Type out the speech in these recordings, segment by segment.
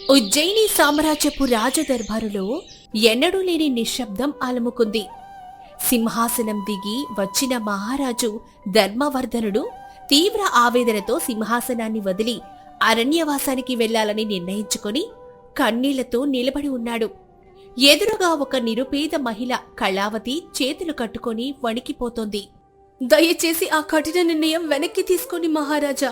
ఉజ్జయిని సామ్రాజ్యపు రాజదర్బారులో ఎన్నడూ లేని నిశ్శబ్దం అలముకుంది. సింహాసనం దిగి వచ్చిన మహారాజు ధర్మవర్ధనుడు తీవ్ర ఆవేదనతో సింహాసనాన్ని వదిలి అరణ్యవాసానికి వెళ్లాలని నిర్ణయించుకుని కన్నీళ్లతో నిలబడి ఉన్నాడు. ఎదురుగా ఒక నిరుపేద మహిళ కళావతి చేతులు కట్టుకొని వణికిపోతోంది. దయచేసి ఆ కఠిన నిర్ణయం వెనక్కి తీసుకోండి మహారాజా.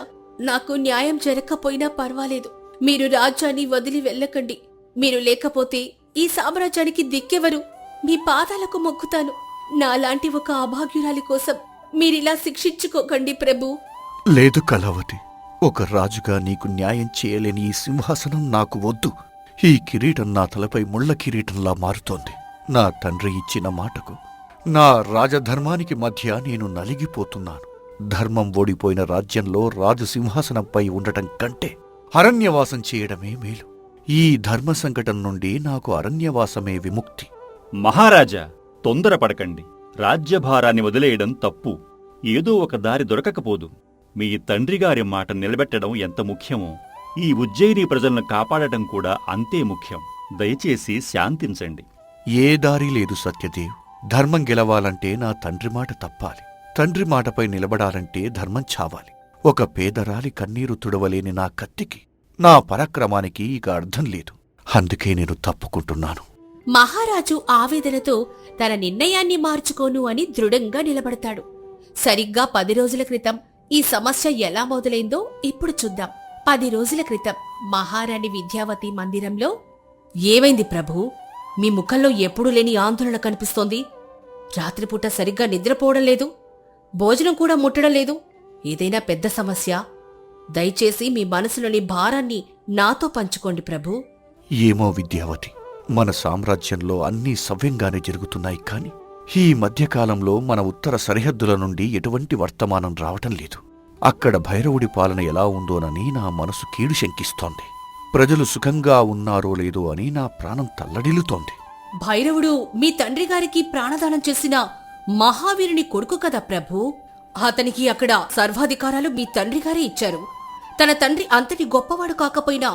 నాకు న్యాయం జరగకపోయినా పర్వాలేదు. మీరు రాజ్యాన్ని వదిలి వెళ్ళకండి. మీరు లేకపోతే ఈ సామ్రాజ్యానికి దిక్కెవరు? మీ పాదాలకు మొక్కుతాను. నాలాంటి ఒక అభాగ్యురాలి కోసం మీరిలా శిక్షించుకోకండి ప్రభు. లేదు కళావతి, ఒక రాజుగా నీకు న్యాయం చేయలేని ఈ సింహాసనం నాకు వద్దు. ఈ కిరీటం నా తలపై ముళ్ల కిరీటంలా మారుతోంది. నా తండ్రి ఇచ్చిన మాటకు, నా రాజధర్మానికి మధ్య నేను నలిగిపోతున్నాను. ధర్మం ఓడిపోయిన రాజ్యంలో రాజు సింహాసనంపై ఉండటం కంటే అరణ్యవాసం చేయడమే మేలు. ఈ ధర్మ సంకటం నుండి నాకు అరణ్యవాసమే విముక్తి. మహారాజా, తొందరపడకండి. రాజ్యభారాన్ని వదిలేయడం తప్పు. ఏదో ఒక దారి దొరకకపోదు. మీ తండ్రిగారి మాట నిలబెట్టడం ఎంత ముఖ్యమో ఈ ఉజ్జయిని ప్రజలను కాపాడటం కూడా అంతే ముఖ్యం. దయచేసి శాంతించండి. ఏ దారి లేదు సత్యదేవ్. ధర్మం గెలవాలంటే నా తండ్రి మాట తప్పాలి. తండ్రి మాటపై నిలబడాలంటే ధర్మం చావాలి. ఒక పేదరాలి కన్నీరు తుడవలేని నా కత్తికి, నా పరాక్రమానికి ఇక అర్థం లేదు. అందుకే నేను తప్పుకుంటున్నాను. మహారాజు ఆవేదనతో తన నిర్ణయాన్ని మార్చుకోను అని దృఢంగా నిలబడతాడు. సరిగ్గా 10 రోజుల క్రితం ఈ సమస్య ఎలా మొదలైందో ఇప్పుడు చూద్దాం. 10 రోజుల క్రితం మహారాణి విద్యావతి మందిరంలో. ఏమైంది ప్రభూ? మీ ముఖంలో ఎప్పుడూ లేని ఆందోళన కనిపిస్తోంది. రాత్రిపూట సరిగ్గా నిద్రపోవడం లేదు, భోజనం కూడా ముట్టడం లేదు. ఏదైనా పెద్ద సమస్య? దయచేసి మీ మనసులోని భారాన్ని నాతో పంచుకోండి ప్రభూ. ఏమో విద్యావతి, మన సామ్రాజ్యంలో అన్నీ సవ్యంగానే జరుగుతున్నాయి. కాని ఈ మధ్యకాలంలో మన ఉత్తర సరిహద్దుల నుండి ఎటువంటి వర్తమానం రావటం లేదు. అక్కడ భైరవుడి పాలన ఎలా ఉందోనని నా మనసు కీడు శంకిస్తోంది. ప్రజలు సుఖంగా ఉన్నారో లేదో అని నా ప్రాణం తల్లడిల్లుతోంది. భైరవుడు మీ తండ్రి గారికి ప్రాణదానం చేసిన మహావీరుని కొడుకు కదా ప్రభూ. అతనికి అక్కడ సర్వాధికారాలు మీ తండ్రి గారే ఇచ్చారు. తన తండ్రి అంతటి గొప్పవాడు కాకపోయినా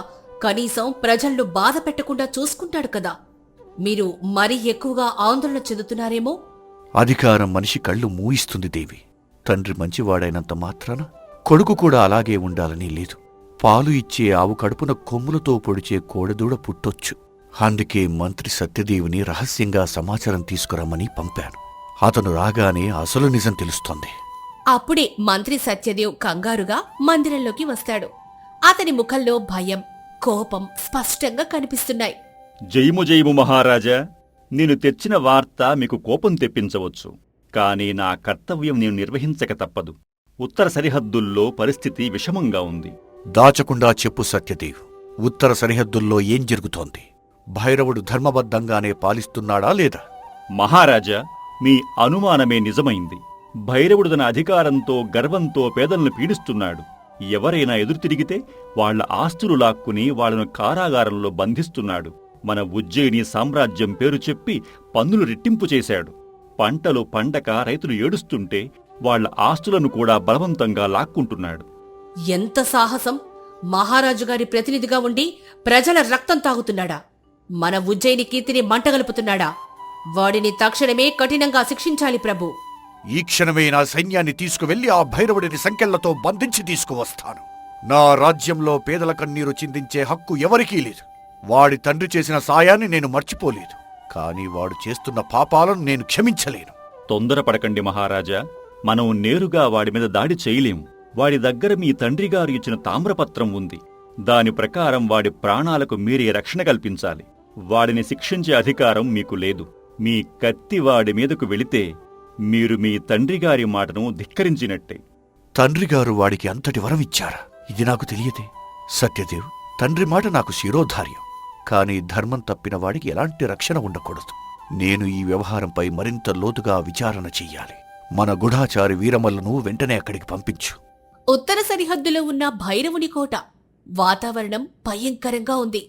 కనీసం ప్రజలను బాధ పెట్టకుండా చూసుకుంటాడు కదా. మీరు మరీ ఎక్కువగా ఆందోళన చెందుతున్నారేమో. అధికారం మనిషి కళ్ళు మూయిస్తుంది దేవి. తండ్రి మంచివాడైనంత మాత్రాన కొడుకు కూడా అలాగే ఉండాలని లేదు. పాలు ఇచ్చే ఆవు కడుపున కొమ్ములతో పొడిచే కోడెదూడ పుట్టొచ్చు. అందుకే మంత్రి సత్యదేవిని రహస్యంగా సమాచారం తీసుకురమ్మని పంపాను. అతను రాగానే అసలు నిజం తెలుస్తోంది. అప్పుడే మంత్రి సత్యదేవ్ కంగారుగా మందిరంలోకి వస్తాడు. అతని ముఖంలో భయం, కోపం స్పష్టంగా కనిపిస్తున్నాయి. జయము జయము మహారాజా. నేను తెచ్చిన వార్త మీకు కోపం తెప్పించవచ్చు. కాని నా కర్తవ్యం నేను నిర్వహించక తప్పదు. ఉత్తర సరిహద్దుల్లో పరిస్థితి విషమంగా ఉంది. దాచకుండా చెప్పు సత్యదేవ్. ఉత్తర సరిహద్దుల్లో ఏం జరుగుతోంది? భైరవుడు ధర్మబద్ధంగానే పాలిస్తున్నాడా లేదా? మహారాజా, మీ అనుమానమే నిజమైంది. భైరవుడు తన అధికారంతో గర్వంతో పేదలను పీడిస్తున్నాడు. ఎవరైనా ఎదురు తిరిగితే వాళ్ల ఆస్తులు లాక్కుని వాళ్లను కారాగారంలో బంధిస్తున్నాడు. మన ఉజ్జయిని సామ్రాజ్యం పేరు చెప్పి పన్నులు రెట్టింపు చేశాడు. పంటలు పండక రైతులు ఏడుస్తుంటే వాళ్ల ఆస్తులను కూడా బలవంతంగా లాక్కుంటున్నాడు. ఎంత సాహసం! మహారాజుగారి ప్రతినిధిగా ఉండి ప్రజల రక్తం తాగుతున్నాడా? మన ఉజ్జయిని కీర్తిని మంటగలుపుతున్నాడా? వాడిని తక్షణమే కఠినంగా శిక్షించాలి ప్రభు. ఈ క్షణమే నా సైన్యాన్ని తీసుకువెళ్లి ఆ భైరవుడిని సంకెళ్లతో బంధించి తీసుకువస్తాను. నా రాజ్యంలో పేదల కన్నీరు చిందించే హక్కు ఎవరికీ లేదు. వాడి తండ్రి చేసిన సాయాన్ని నేను మర్చిపోలేదు. కాని వాడు చేస్తున్న పాపాలను నేను క్షమించలేను. తొందరపడకండి మహారాజా. మనం నేరుగా వాడి మీద దాడి చేయలేము. వాడి దగ్గర మీ తండ్రిగారు ఇచ్చిన తామ్రపత్రం ఉంది. దాని ప్రకారం వాడి ప్రాణాలకు మీరే రక్షణ కల్పించాలి. వాడిని శిక్షించే అధికారం మీకు లేదు. మీ కత్తి వాడి మీదకు వెళితే మీరు మీ తండ్రిగారి మాటను ధిక్కరించినట్టే. తండ్రిగారు వాడికి అంతటి వరం ఇచ్చారా? ఇది నాకు తెలియదే. సత్యదేవ్, తండ్రి మాట నాకు శిరోధార్యం. కాని ధర్మం తప్పిన వాడికి ఎలాంటి రక్షణ ఉండకూడదు. నేను ఈ వ్యవహారంపై మరింత లోతుగా విచారణ చెయ్యాలి. మన గుఢాచారి వీరమల్లును వెంటనే అక్కడికి పంపించు. ఉత్తర సరిహద్దులో ఉన్న భైరవుని కోట. వాతావరణం భయంకరంగా ఉంది.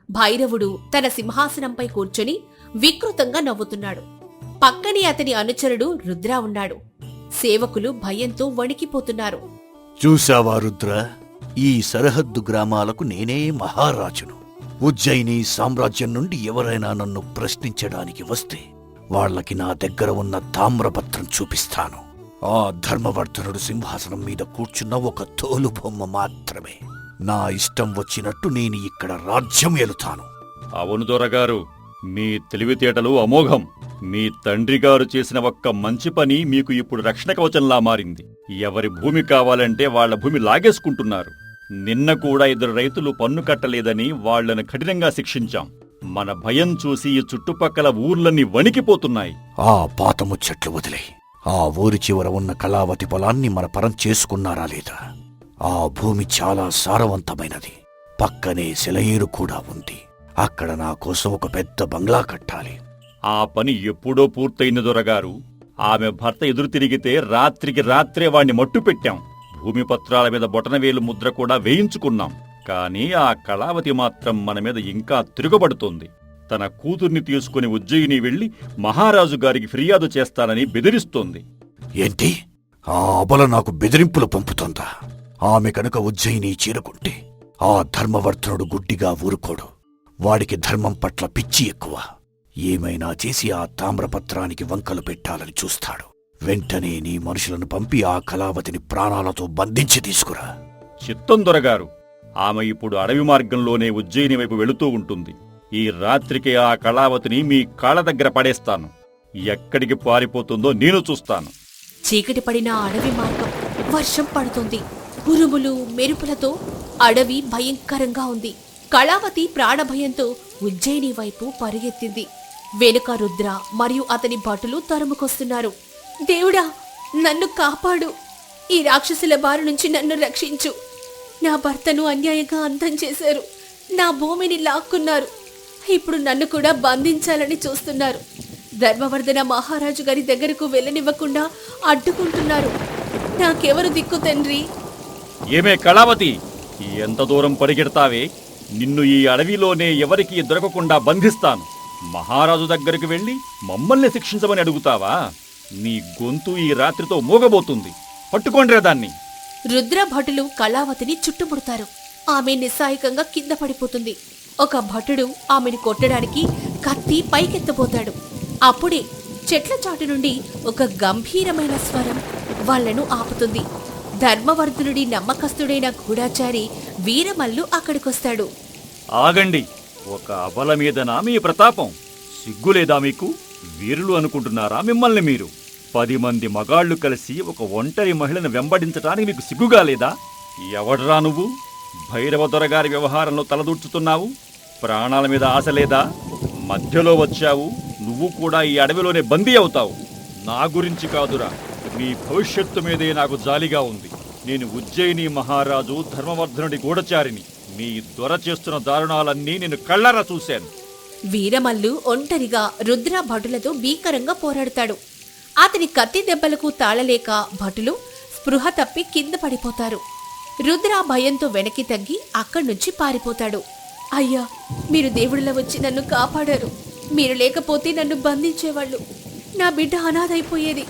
భైరవుడు తన సింహాసనంపై కూర్చొని వికృతంగా నవ్వుతున్నాడు. పక్కనే అతని అనుచరుడు రుద్ర ఉన్నాడు. సేవకులు భయంతో వణికిపోతున్నారు. చూశావా రుద్ర, ఈ సరిహద్దు గ్రామాలకు నేనే మహారాజును. ఉజ్జయిని సామ్రాజ్యం నుండి ఎవరైనా నన్ను ప్రశ్నించడానికి వస్తే వాళ్ళకి నా దగ్గర ఉన్న తామ్రపత్రం చూపిస్తాను. ఆ ధర్మవర్ధనుడు సింహాసనం మీద కూర్చున్న ఒక తోలుబొమ్మ మాత్రమే. నా ఇష్టం వచ్చినట్టు నేను ఇక్కడ రాజ్యం ఏలుతాను. అవును దొరగారు, మీ తెలివితేటలు అమోఘం. మీ తండ్రి గారు చేసిన ఒక్క మంచి పని మీకు ఇప్పుడు రక్షణ కవచంలా మారింది. ఎవరి భూమి కావాలంటే వాళ్ల భూమి లాగేసుకుంటున్నారు. నిన్న కూడా 2 రైతులు పన్ను కట్టలేదని వాళ్లను కఠినంగా శిక్షించాం. మన భయం చూసి ఈ చుట్టుపక్కల ఊర్లన్నీ వణికిపోతున్నాయి. ఆ పాత ముచ్చట్లు వదిలే. ఆ ఊరి చివర ఉన్న కళావతి పొలాన్ని మన పరం చేసుకున్నారా లేదా? ఆ భూమి చాలా సారవంతమైనది. పక్కనే సెలయేరు కూడా ఉంది. అక్కడ నా కోసం ఒక పెద్ద బంగ్లా కట్టాలి. ఆ పని ఎప్పుడో పూర్తయింది దొరగారు. ఆమె భర్త ఎదురు తిరిగితే రాత్రికి రాత్రే వాణ్ణి మట్టు పెట్టాం. భూమి పత్రాల మీద బొటనవేలు ముద్ర కూడా వేయించుకున్నాం. కాని ఆ కళావతి మాత్రం మన మీద ఇంకా తిరుగుబడుతోంది. తన కూతుర్ని తీసుకుని ఉజ్జయిని వెళ్లి మహారాజు గారికి ఫిర్యాదు చేస్తానని బెదిరిస్తోంది. ఏంటి? ఆ అబల నాకు బెదిరింపులు పంపుతోందా? ఆమె కనుక ఉజ్జయిని చేరుకుంటే ఆ ధర్మవర్ధనుడు గుడ్డిగా ఊరుకోడు. వాడికి ధర్మం పట్ల పిచ్చి ఎక్కువ. ఏమైనా చేసి ఆ తామ్రపత్రానికి వంకలు పెట్టాలని చూస్తాడు. వెంటనే నీ మనుషులను పంపి ఆ కళావతిని ప్రాణాలతో బంధించి తీసుకురా. చిత్తం దొరగారు. ఆమె ఇప్పుడు అడవి మార్గంలోనే ఉజ్జయిని వైపు వెళుతూ ఉంటుంది. ఈ రాత్రికి ఆ కళావతిని మీ కాళ్ళ దగ్గర పడేస్తాను. ఎక్కడికి పారిపోతుందో నేను చూస్తాను. చీకటి పడిన అడవి మార్గం. వర్షం పడుతుంది. ఉరుములు మెరుపులతో అడవి భయంకరంగా ఉంది. కళావతి ప్రాణభయంతో ఉజ్జయిని వైపు పరిగెత్తింది. వెనుక రుద్ర మరియు అతని భటులు తరుముకొస్తున్నారు. దేవుడా, నన్ను కాపాడు! ఈ రాక్షసుల బారి నుంచి నన్ను రక్షించు! నా భర్తను అన్యాయంగా అంతం చేశారు. నా భూమిని లాక్కున్నారు. ఇప్పుడు నన్ను కూడా బంధించాలని చూస్తున్నారు. ధర్మవర్ధన మహారాజు గారి దగ్గరకు వెళ్ళనివ్వకుండా అడ్డుకుంటున్నారు. నాకెవరు దిక్కు తండ్రి? ఏమే కళావతి, ఎంత దూరం పరిగెడతావే? నిన్ను ఈ అడవిలోనే ఎవరికీ దొరకకుండా బంధిస్తాను. మహారాజు దగ్గరికి వెళ్లి మమ్మల్ని శిక్షించమని అడుగుతావా? నీ గొంతు ఈ రాత్రితో మూగబోతుంది. పట్టుకోండిరా దాన్ని. రుద్ర భటులు కళావతిని చుట్టుముడతారు. ఆమె నిస్సాయకంగా కింద పడిపోతుంది. ఒక భటుడు ఆమెను కొట్టడానికి కత్తి పైకెత్తబోతాడు. అప్పుడే చెట్ల చాటు నుండి ఒక గంభీరమైన స్వరం వాళ్లను ఆపుతుంది. ధర్మవర్ధనుడి నమ్మకస్తుడైన గూఢాచారి వీరమల్లు అక్కడికొస్తాడు. ఆగండి! ఒక అబల మీదనా మీ ప్రతాపం? సిగ్గులేదా మీకు? వీరులు అనుకుంటున్నారా మిమ్మల్ని మీరు? 10 మంది మగాళ్లు కలిసి ఒక ఒంటరి మహిళను వెంబడించటానికి మీకు సిగ్గుగా లేదా? ఎవడ్రా నువ్వు? భైరవ దొరగారి వ్యవహారంలో తలదూర్చుతున్నావు. ప్రాణాల మీద ఆశ లేదా? మధ్యలో వచ్చావు. నువ్వు కూడా ఈ అడవిలోనే బందీ అవుతావు. నా గురించి కాదురా, నీ భవిష్యత్తు మీదే నాకు జాలిగా ఉంది. నేను ఉజ్జయిని మహారాజు ధర్మవర్ధనుడి గూఢచారిని. మీ దొర చేస్తున్న దారుణాలన్నీ నేను కళ్ళారా చూశాను. వీరమల్లు ఒంటరిగా రుద్ర భటులతో భీకరంగా పోరాడుతాడు. అతని కత్తి దెబ్బలకు తాళలేక భటులు స్పృహ తప్పి కింద పడిపోతారు. రుద్ర భయంతో వెనక్కి తగ్గి అక్కడ్నుంచి పారిపోతాడు. అయ్యా, మీరు దేవుడిలా వచ్చి నన్ను కాపాడారు. మీరు లేకపోతే నన్ను బంధించేవాళ్ళు. నా బిడ్డ అనాథైపోయేది.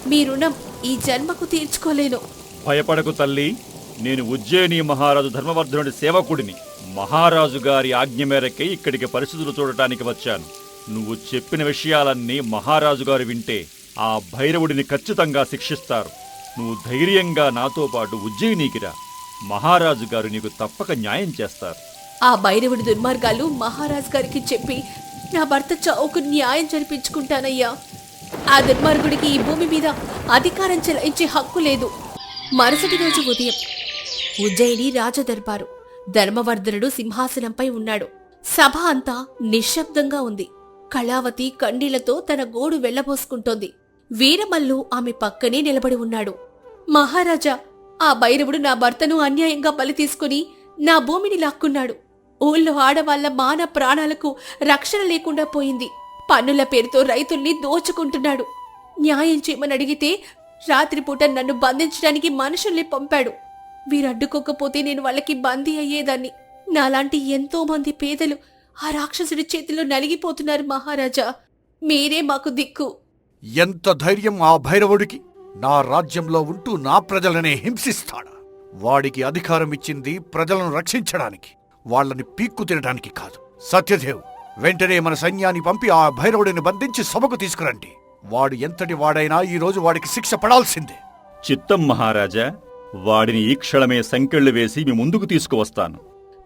మీ రుణం ఈ జన్మకు తీర్చుకోలేను. భయపడకు తల్లి. నేను ఉజ్జయిని మహారాజు ధర్మవర్ధనుడి సేవకుడిని. మహారాజు గారి ఆజ్ఞ మేరకే ఇక్కడికి పరిస్థితులు చూడటానికి వచ్చాను. నువ్వు చెప్పిన విషయాలన్నీ మహారాజు గారు వింటే ఆ భైరవుడిని ఖచ్చితంగా శిక్షిస్తారు. నువ్వు ధైర్యంగా నాతో పాటు ఉజ్జయినికి రా. మహారాజు గారు నీకు తప్పక న్యాయం చేస్తారు. ఆ భైరవుడి దుర్మార్గాలు మహారాజు గారికి చెప్పి నా భర్త చావుకు న్యాయం జరిపించుకుంటానయ్యా. ఆ దుర్మార్గుడికి ఈ భూమి మీద అధికారం చెలాయించే హక్కు లేదు. మరుసటి రోజు ఉదయం ఉజ్జయిని రాజదర్బారు. ధర్మవర్ధనుడు సింహాసనంపై ఉన్నాడు. సభ అంతా నిశ్శబ్దంగా ఉంది. కళావతి కన్నీళ్లతో తన గోడు వెళ్లబోసుకుంటోంది. వీరమల్లు ఆమె పక్కనే నిలబడి ఉన్నాడు. మహారాజా, ఆ భైరవుడు నా భర్తను అన్యాయంగా బలి తీసుకుని నా భూమిని లాక్కున్నాడు. ఊళ్ళో ఆడవాళ్ల మాన ప్రాణాలకు రక్షణ లేకుండా పోయింది. పన్నుల పేరుతో రైతుల్ని దోచుకుంటున్నాడు. న్యాయం చేయమని అడిగితే రాత్రిపూట నన్ను బంధించడానికి మనుషుల్ని పంపాడు. వీరడ్డుకోకపోతే నేను వాళ్ళకి బందీ అయ్యేదాన్ని. నాలాంటి ఎంతో మంది పేదలు ఆ రాక్షసుడి చేతిలో నలిగిపోతున్నారు. మహారాజా, మీరే మాకు దిక్కు. ఎంత ధైర్యం ఆ భైరవుడికి! నా రాజ్యంలో ఉంటూ నా ప్రజలనే హింసిస్తాడా? వాడికి అధికారం ఇచ్చింది ప్రజలను రక్షించడానికి, వాళ్ళని పీక్కు తినడానికి కాదు. సత్యదేవ్, వెంటనే మన సైన్యాన్ని పంపి ఆ భైరవుడిని బంధించి సభకు తీసుకురండి. వాడు ఎంతటి వాడైనా ఈ రోజు వాడికి శిక్ష పడాల్సిందే. చిత్తం మహారాజా, వాడిని ఈ క్షణమే సంకెళ్లు వేసి మీ ముందుకు తీసుకువస్తాను.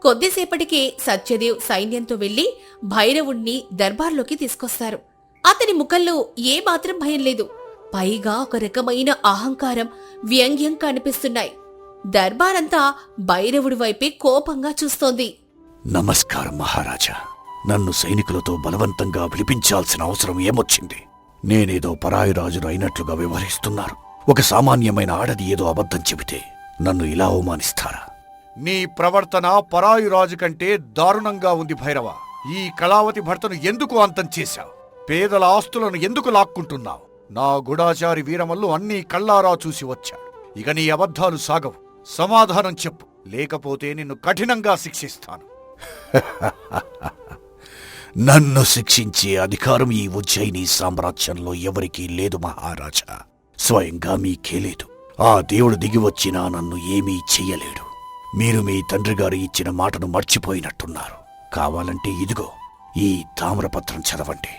కొద్దిసేపటికే సత్యదేవ్ సైన్యంతో వెళ్లి భైరవుణ్ణి దర్బార్లోకి తీసుకొస్తారు. అతని ముఖంలో ఏమాత్రం భయం లేదు. పైగా ఒక రకమైన అహంకారం, వ్యంగ్యం కనిపిస్తున్నాయి. దర్బారంతా భైరవుడి వైపే కోపంగా చూస్తోంది. నమస్కారం మహారాజా. నన్ను సైనికులతో బలవంతంగా పిలిపించాల్సిన అవసరం ఏమొచ్చింది? నేనేదో పరాయి రాజును అయినట్లుగా వ్యవహరిస్తున్నారు. ఒక సామాన్యమైన ఆడది ఏదో అబద్ధం చెబితే నన్ను ఇలా అవమానిస్తారా? నీ ప్రవర్తన పరాయి రాజు కంటే దారుణంగా ఉంది భైరవ. ఈ కళావతి భర్తను ఎందుకు అంతం చేశావు? పేదల ఆస్తులను ఎందుకు లాక్కుంటున్నావు? నా గుడాచారి వీరమల్లు అన్నీ కళ్ళారా చూసి వచ్చాడు. ఇక నీ అబద్ధాలు సాగవు. సమాధానం చెప్పు, లేకపోతే నిన్ను కఠినంగా శిక్షిస్తాను. నన్ను శిక్షించే అధికారం ఈ ఉజ్జయిని సామ్రాజ్యంలో ఎవరికీ లేదు మహారాజా. స్వయంగా మీకే లేదు. ఆ దేవుడు దిగివచ్చినా నన్ను ఏమీ చెయ్యలేడు. మీరు మీ తండ్రి గారు ఇచ్చిన మాటను మర్చిపోయినట్టున్నారు. కావాలంటే ఇదిగో ఈ తామ్రపత్రం చదవండి.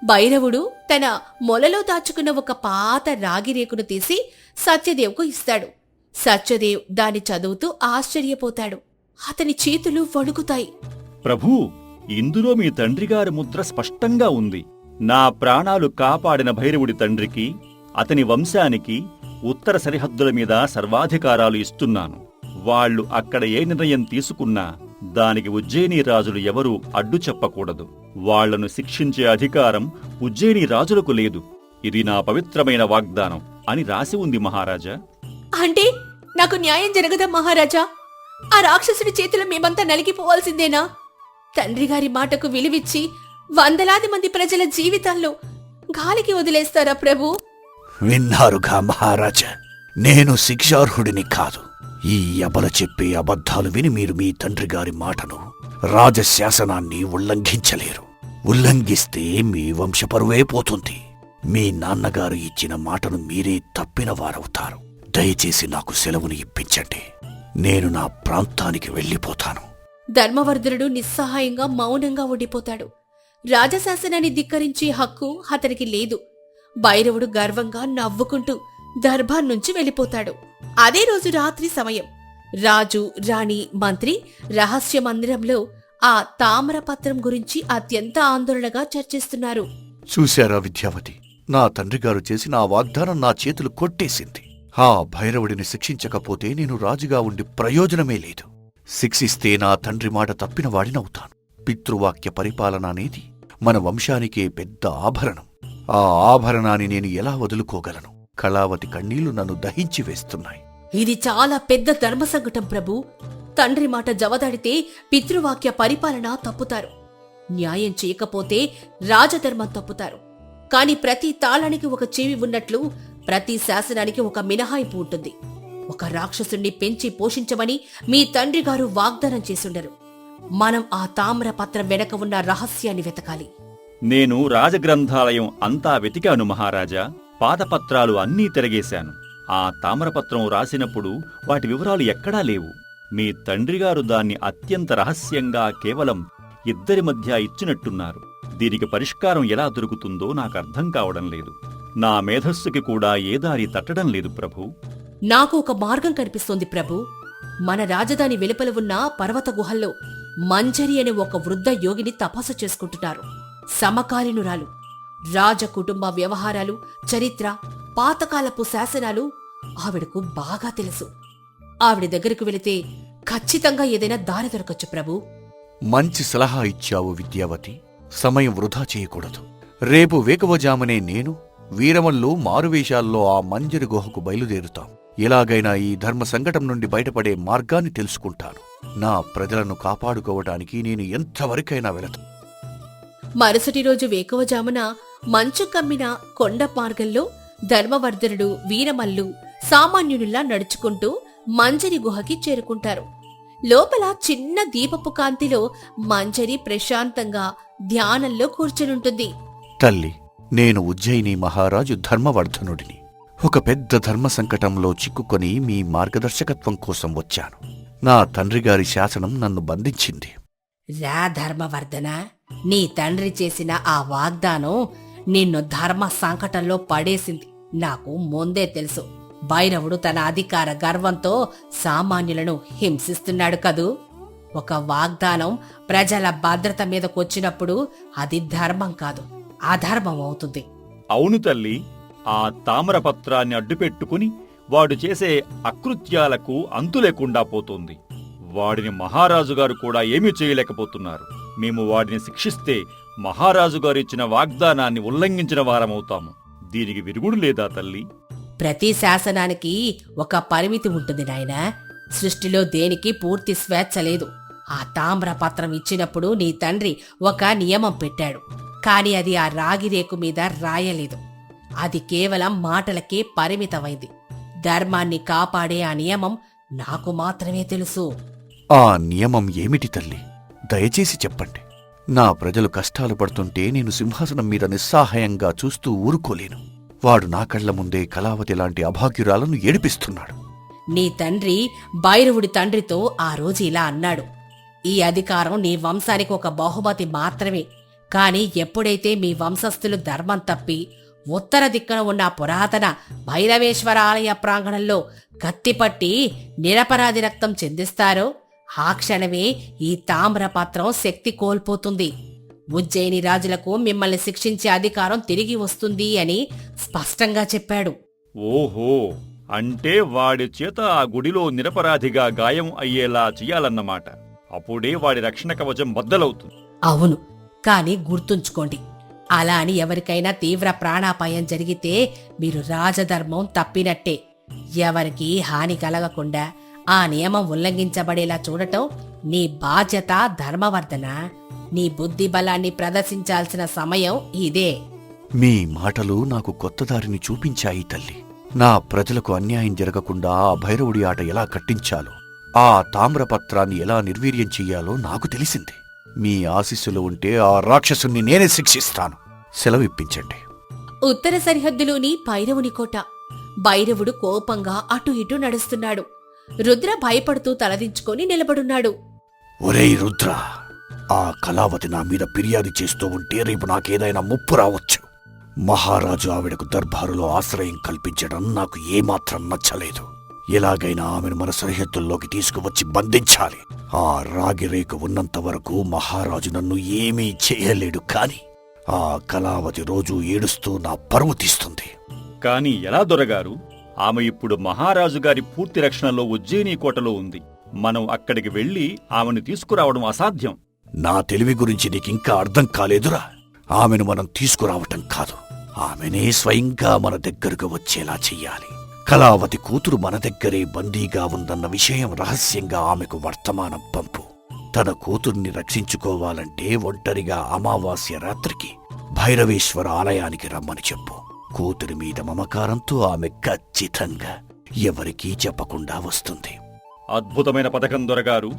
భైరవుడు తన మొలలో దాచుకున్న ఒక పాత రాగి రేకును తీసి సత్యదేవ్కు ఇస్తాడు. సత్యదేవ్ దాన్ని చదువుతూ ఆశ్చర్యపోతాడు. అతని చేతులు వణుకుతాయి. ప్రభూ, ఇందులో మీ తండ్రిగారి ముద్ర స్పష్టంగా ఉంది. నా ప్రాణాలు కాపాడిన భైరవుడి తండ్రికి, అతని వంశానికి ఉత్తర సరిహద్దుల మీద సర్వాధికారాలు ఇస్తున్నాను. వాళ్లు అక్కడ ఏ నిర్ణయం తీసుకున్నా దానికి ఉజ్జయిని రాజులు ఎవరూ అడ్డు చెప్పకూడదు. వాళ్లను శిక్షించే అధికారం ఉజ్జయిని రాజులకు లేదు. ఇది నా పవిత్రమైన వాగ్దానం అని రాసి ఉంది మహారాజా. అంటే నాకు న్యాయం జరగదా మహారాజా? ఆ రాక్షసుడి చేతిలో మేమంతా నలిగిపోవాల్సిందేనా? తండ్రి గారి మాటకు విలువిచ్చి వందలాది మంది ప్రజల జీవితాల్లో గాలికి వదిలేస్తారా ప్రభు? విన్నారుగా మహారాజా, నేను శిక్షార్హుడిని కాదు. ఈ అబల చెప్పే అబద్ధాలు విని మీరు మీ తండ్రి గారి మాటను, రాజశాసనాన్ని ఉల్లంఘించలేరు. ఉల్లంఘిస్తే మీ వంశపరువే పోతుంది. మీ నాన్నగారు ఇచ్చిన మాటను మీరే తప్పిన వారవుతారు. దయచేసి నాకు సెలవును ఇప్పించండి. నేను నా ప్రాంతానికి వెళ్ళిపోతాను. ధర్మవర్ధనుడు నిస్సహాయంగా మౌనంగా ఉండిపోతాడు. రాజశాసనాన్ని ధిక్కరించే హక్కు అతనికి లేదు. భైరవుడు గర్వంగా నవ్వుకుంటూ దర్బార్ నుంచి వెళ్ళిపోతాడు. అదే రోజు రాత్రి సమయం. రాజు, రాణి, మంత్రి రహస్య మందిరంలో ఆ తామరపత్రం గురించి అత్యంత ఆందోళనగా చర్చిస్తున్నారు. చూశారా విద్యావతి, నా తండ్రిగారు చేసిన ఆ వాగ్దానం నా చేతులు కొట్టేసింది. ఆ భైరవుడిని శిక్షించకపోతే నేను రాజుగా ఉండి ప్రయోజనమే లేదు. శిక్షిస్తే నా తండ్రి మాట తప్పిన వాడినవుతాను. పితృవాక్య పరిపాలన అనేది మన వంశానికే పెద్ద ఆభరణం. ఆ ఆభరణాన్ని నేను ఎలా వదులుకోగలను? కళావతి కన్నీళ్లు నన్ను దహించి వేస్తున్నాయి. ఇది చాలా పెద్ద ధర్మసంకటం ప్రభు. తండ్రి మాట జవదాడితే పితృవాక్య పరిపాలన తప్పుతారు. న్యాయం చేయకపోతే రాజధర్మం తప్పుతారు. కాని ప్రతి తాళానికి ఒక చెవి ఉన్నట్లు ప్రతి శాసనానికి ఒక మినహాయింపు ఉంటుంది. ఒక రాక్షసుణ్ణి పెంచి పోషించమని మీ తండ్రి గారు వాగ్దానం చేసుండరు. మనం ఆ తామ్రపత్రం వెనక ఉన్న రహస్యాన్ని వెతకాలి. నేను రాజగ్రంథాలయం అంతా వెతికాను మహారాజా. పాతపత్రాలు అన్నీ తిరగేశాను. ఆ తామ్రపత్రం రాసినప్పుడు వాటి వివరాలు ఎక్కడా లేవు. మీ తండ్రిగారు దాన్ని అత్యంత రహస్యంగా కేవలం ఇద్దరి మధ్య ఇచ్చినట్టున్నారు. దీనికి పరిష్కారం ఎలా దొరుకుతుందో నాకర్థం కావడం లేదు. నా మేధస్సుకి కూడా ఏ దారి తట్టడం లేదు ప్రభూ. నాకు ఒక మార్గం కనిపిస్తోంది ప్రభు. మన రాజధాని వెలుపల ఉన్న పర్వత గుహల్లో మంజరి అనే ఒక వృద్ధ యోగిని తపస్సు చేసుకుంటున్నారు. సమకాలీనురాలు. రాజకుటుంబ వ్యవహారాలు, చరిత్ర, పాతకాలపు శాసనాలు ఆవిడకు బాగా తెలుసు. ఆవిడ దగ్గరకు వెళితే ఖచ్చితంగా ఏదైనా దారి దొరకచ్చు ప్రభు. మంచి సలహా ఇచ్చావు విద్యావతి. సమయం వృధా చేయకూడదు. రేపు వేకువజామునే నేను, వీరమల్లు మారువేషాల్లో ఆ మంజరి గుహకు బయలుదేరుతాం. ఎలాగైనా ఈ ధర్మ సంకటం నుండి బయటపడే మార్గాన్ని తెలుసుకుంటాను. నా ప్రజలను కాపాడుకోవటానికి నేను ఎంతవరకైనా వెళతాను. మరుసటి రోజు వేకువజామున మంచు కమ్మిన కొండ మార్గంలో ధర్మవర్ధనుడు, వీరమల్లు సామాన్యునిలా నడుచుకుంటూ మంజరి గుహకి చేరుకుంటారు. లోపల చిన్న దీపపు కాంతిలో మంజరి ప్రశాంతంగా ధ్యానంలో కూర్చునుంటుంది. తల్లి, నేను ఉజ్జయిని మహారాజు ధర్మవర్ధనుడిని. ఒక పెద్ద ధర్మ సంకటంలో చిక్కుకొని మీ మార్గదర్శకత్వం కోసం వచ్చాను. నా తండ్రిగారి శాసనం నన్ను బంధించింది. రా ధర్మవర్ధన, నీ తండ్రి చేసిన ఆ వాగ్దానం నిన్ను ధర్మ సంకటంలో పడేసింది. నాకు ముందే తెలుసు. భైరవుడు తన అధికార గర్వంతో సామాన్యులను హింసిస్తున్నాడు కదూ. ఒక వాగ్దానం ప్రజల భద్రత మీదకొచ్చినప్పుడు అది ధర్మం కాదు, అధర్మం అవుతుంది. అవును తల్లి, ఆ తామరపత్రాన్ని అడ్డుపెట్టుకుని వాడు చేసే అకృత్యాలకు అంతు లేకుండా పోతుంది. వాడిని మహారాజుగారు కూడా ఏమీ చేయలేకపోతున్నారు. మేము వాడిని శిక్షిస్తే మహారాజుగారిచ్చిన వాగ్దానాన్ని ఉల్లంఘించిన వారమవుతాము. దీనికి విరుగుడు లేదా తల్లి? ప్రతి శాసనానికి ఒక పరిమితి ఉంటుంది నాయనా. సృష్టిలో దేనికి పూర్తి స్వేచ్ఛ లేదు. ఆ తామ్రపత్రం ఇచ్చినప్పుడు నీ తండ్రి ఒక నియమం పెట్టాడు, కాని అది ఆ రాగిరేకు మీద రాయలేదు. అది కేవలం మాటలకే పరిమితమైంది. ధర్మాన్ని కాపాడే ఆ నియమం నాకు మాత్రమే తెలుసు. ఆ నియమం ఏమిటి తల్లి? దయచేసి చెప్పండి. నా ప్రజలు కష్టాలు పడుతుంటే నేను సింహాసనం మీద నిస్సహాయంగా చూస్తూ ఊరుకోలేను. వాడు నా కళ్ల ముందే కళావతి లాంటి అభాగ్యురాలను ఏడిపిస్తున్నాడు. నీ తండ్రి భైరవుడి తండ్రితో ఆ రోజు ఇలా అన్నాడు, ఈ అధికారం నీ వంశానికి ఒక బహుమతి మాత్రమే. కాని ఎప్పుడైతే మీ వంశస్థులు ధర్మం తప్పి ఉత్తర దిక్కున ఉన్న పురాతన భైరవేశ్వర ఆలయ ప్రాంగణంలో కత్తిపట్టి నిరపరాధి రక్తం చెందిస్తారో ఆ క్షణమే ఈ తామ్రపత్రం శక్తి కోల్పోతుంది. ఉజ్జయిని రాజులకు మిమ్మల్ని శిక్షించే అధికారం తిరిగి వస్తుంది అని స్పష్టంగా చెప్పాడు. ఓహో, అంటే వాడి చేత ఆ గుడిలో నిరపరాధిగా గాయం అయ్యేలా చెయ్యాలన్నమాట. అప్పుడే వాడి రక్షణ కవచం బద్దలవుతుంది. అవును, కాని గుర్తుంచుకోండి, అలా అని ఎవరికైనా తీవ్ర ప్రాణాపాయం జరిగితే మీరు రాజధర్మం తప్పినట్టే. ఎవరికీ హాని కలగకుండా ఆ నియమం ఉల్లంఘించబడేలా చూడటం నీ బాధ్యత ధర్మవర్ధన. నీ బుద్ధి బలాన్ని ప్రదర్శించాల్సిన సమయం ఇదే. మీ మాటలు నాకు కొత్త దారిని చూపించాయి తల్లి. నా ప్రజలకు అన్యాయం జరగకుండా ఆ భైరవుడి ఆట ఎలా కట్టించాలో, ఆ తామ్రపత్రాన్ని ఎలా నిర్వీర్యం చెయ్యాలో నాకు తెలిసింది. మీ ఆశీస్సులు ఉంటే ఆ రాక్షసుని నేనే శిక్షిస్తాను. సెలవిప్పించండి. ఉత్తర సరిహద్దులోని భైరవుని కోట. భైరవుడు కోపంగా అటు ఇటు నడుస్తున్నాడు. రుద్ర భయపడుతూ తలదించుకొని నిలబడున్నాడు. ఒరేయ్ రుద్ర, ఆ కళావతి నా మీద ఫిర్యాదు చేస్తూ ఉంటే రేపు నాకేదైనా ముప్పు రావచ్చు. మహారాజు ఆవిడకు దర్బారులో ఆశ్రయం కల్పించడం నాకు ఏమాత్రం నచ్చలేదు. ఎలాగైనా ఆమెను మన సరిహద్దుల్లోకి తీసుకువచ్చి బంధించాలి. ఆ రాగిరేకు ఉన్నంత వరకు మహారాజు నన్ను ఏమీ చేయలేడు. కాని ఆ కళావతి రోజూ ఏడుస్తూ నా పరువు తీస్తుంది. కాని ఎలా దొరగారు? ఆమె ఇప్పుడు మహారాజుగారి పూర్తి రక్షణలో ఉజ్జయిని కోటలో ఉంది. మనం అక్కడికి వెళ్లి ఆమెను తీసుకురావడం అసాధ్యం. నా తెలివి గురించి నీకింకా అర్థం కాలేదురా. ఆమెను మనం తీసుకురావటం కాదు, ఆమెనే స్వయంగా మన దగ్గరకు వచ్చేలా చెయ్యాలి. కళావతి కూతురు మన దగ్గరే బందీగా ఉందన్న విషయం రహస్యంగా ఆమెకు వర్తమానం పంపు. తన కూతుర్ని రక్షించుకోవాలంటే ఒంటరిగా అమావాస్య రాత్రికి భైరవేశ్వర ఆలయానికి రమ్మని చెప్పు. కూతురి మీద మమకారంతో ఆమె ఖచ్చితంగా ఎవరికీ చెప్పకుండా వస్తుంది. అద్భుతమైన పథకం దొరగారు.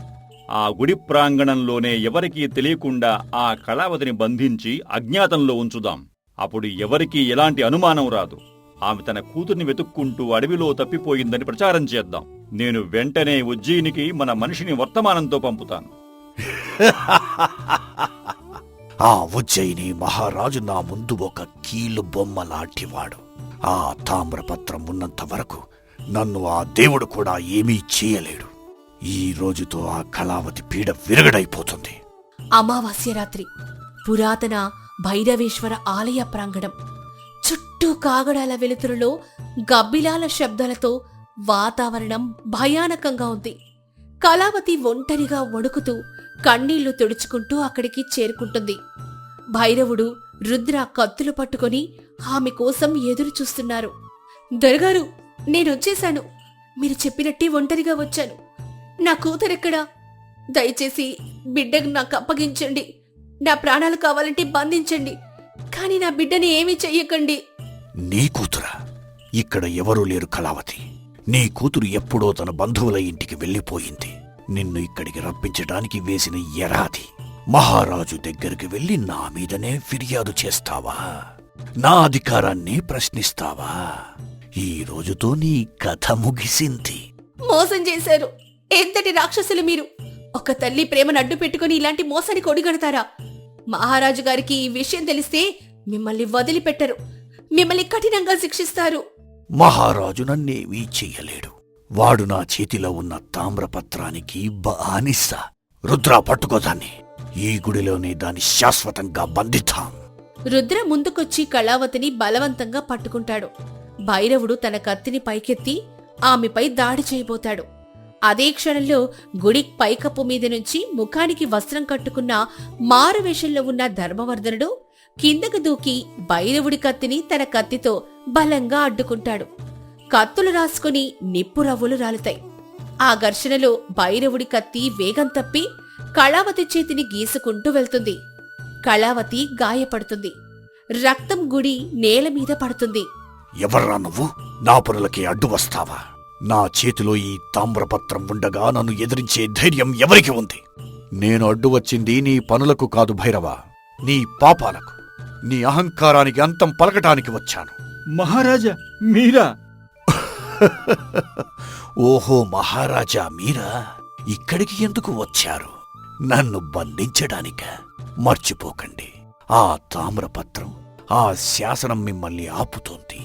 ఆ గుడి ప్రాంగణంలోనే ఎవరికీ తెలియకుండా ఆ కళావతిని బంధించి అజ్ఞాతంలో ఉంచుదాం. అప్పుడు ఎవరికీ ఎలాంటి అనుమానం రాదు. ఆమె తన కూతుర్ని వెతుక్కుంటూ అడవిలో తప్పిపోయిందని ప్రచారం చేద్దాం. నేను వెంటనే ఉజ్జయినికి మన మనిషిని వర్తమానంతో పంపుతాను. ఆ ఉజ్జయిని మహారాజు నా ముందు ఒక కీలు బొమ్మ లాంటివాడు. ఆ తామ్రపత్రం ఉన్నంత వరకు నన్ను ఆ దేవుడు కూడా ఏమీ చేయలేడు. ఈ రోజుతో ఆ కళావతి పీడ విరగడైపోతుంది. అమావాస్య రాత్రి పురాతన భైరవేశ్వర ఆలయ ప్రాంగణం. చుట్టూ కాగడాల వెలుతురులో గబ్బిలాల శబ్దాలతో వాతావరణం భయానకంగా ఉంది. కళావతి ఒంటరిగా వణుకుతూ కన్నీళ్లు తుడుచుకుంటూ అక్కడికి చేరుకుంటుంది. భైరవుడు, రుద్ర కత్తులు పట్టుకొని ఆమె కోసం ఎదురు చూస్తున్నారు. దొరగారు, నేనొచ్చేశాను. మీరు చెప్పినట్టే ఒంటరిగా వచ్చాను. నా కూతురెక్కడా? దయచేసి బిడ్డకు నాకు అప్పగించండి. నా ప్రాణాలు కావాలంటే బంధించండి, కాని నా బిడ్డని ఏమీ చెయ్యకండి. నీ కూతురా? ఇక్కడ ఎవరూ లేరు కళావతి. నీ కూతురు ఎప్పుడో తన బంధువుల ఇంటికి వెళ్ళిపోయింది. నిన్ను ఇక్కడికి రప్పించడానికి వేసిన ఎరాది. మహారాజు దగ్గరికి వెళ్లి నా మీదనే ఫిర్యాదు చేస్తావా? నా అధికారాన్ని ప్రశ్నిస్తావా? ఈ రోజుతో నీ కథ ముగిసింది. మోసం చేశారు. ఎంతటి రాక్షసులు మీరు! ఒక తల్లి ప్రేమను అడ్డు పెట్టుకుని ఇలాంటి మోసానికి ఒడిగడతారా? మహారాజు గారికి ఈ విషయం తెలిస్తే మిమ్మల్ని వదిలిపెట్టరు, మిమ్మల్ని కఠినంగా శిక్షిస్తారు. మహారాజు నన్నేమీ చెయ్యలేడు. వాడు నా చేతిలో ఉన్న తామ్రపత్రానికి బానిస. రుద్ర, పట్టుకోదాన్ని. ఈ గుడిలోనే దాన్ని శాశ్వతంగా బంధిద్దాం. రుద్ర ముందుకొచ్చి కళావతిని బలవంతంగా పట్టుకుంటాడు. భైరవుడు తన కత్తిని పైకెత్తి ఆమెపై దాడి చేయబోతాడు. అదే క్షణంలో గుడి పైకప్పు మీద నుంచి ముఖానికి వస్త్రం కట్టుకున్న మారువేషంలో ఉన్న ధర్మవర్ధనుడు కిందకు దూకి భైరవుడి కత్తిని తన కత్తితో బలంగా అడ్డుకుంటాడు. కత్తులు రాసుకుని నిప్పు రవ్వులు రాలుతాయి. ఆ ఘర్షణలో భైరవుడి కత్తి వేగం తప్పి కళావతి చేతిని గీసుకుంటూ వెళ్తుంది. కళావతి గాయపడుతుంది. రక్తం గుడి నేల మీద పడుతుంది. ఎవర్రా నువ్వు? నా పనులకి అడ్డు వస్తావా? నా చేతిలో ఈ తామ్రపత్రం ఉండగా నన్ను ఎదిరించే ధైర్యం ఎవరికి ఉంది? నేను అడ్డు వచ్చింది నీ పనులకు కాదు భైరవ, నీ పాపాలకు, నీ అహంకారానికి అంతం పలకటానికి వచ్చాను. మహారాజా, మీరా? ఓహో, మహారాజా మీరా? ఇక్కడికి ఎందుకు వచ్చారు? నన్ను బంధించడానిక? మర్చిపోకండి, ఆ తామ్రపత్రం, ఆ శాసనం మిమ్మల్ని ఆపుతోంది.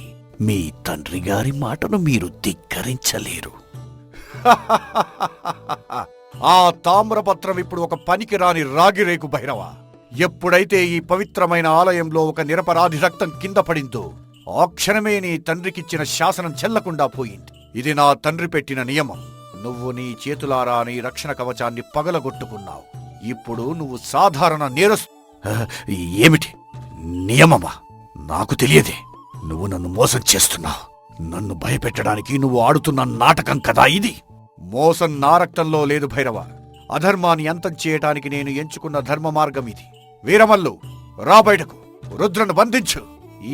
మీ తండ్రి గారి మాటను మీరు ధిక్కరించలేరు. ఆ తామ్రపత్రం ఇప్పుడు ఒక పనికిరాని రాగిరేకు భైరవ. ఎప్పుడైతే ఈ పవిత్రమైన ఆలయంలో ఒక నిరపరాధి రక్తం కింద పడిందో ఆ క్షణమే నీ తండ్రికిచ్చిన శాసనం చెల్లకుండా పోయింది. ఇది నా తండ్రి పెట్టిన నియమం. నువ్వు నీ చేతులారా నీ రక్షణ కవచాన్ని పగలగొట్టుకున్నావు. ఇప్పుడు నువ్వు సాధారణ ఏమిటి నియమమా? నాకు తెలియదే. నువ్వు నన్ను మోసం చేస్తున్నావు. నన్ను భయపెట్టడానికి నువ్వు ఆడుతున్న నాటకం కదా ఇది. మోసం నా రక్తంలో లేదు భైరవ. అధర్మాన్ని అంతం చేయటానికి నేను ఎంచుకున్న ధర్మ మార్గం ఇది. వీరమల్లు, రా బయటకు. రుద్రను బంధించు.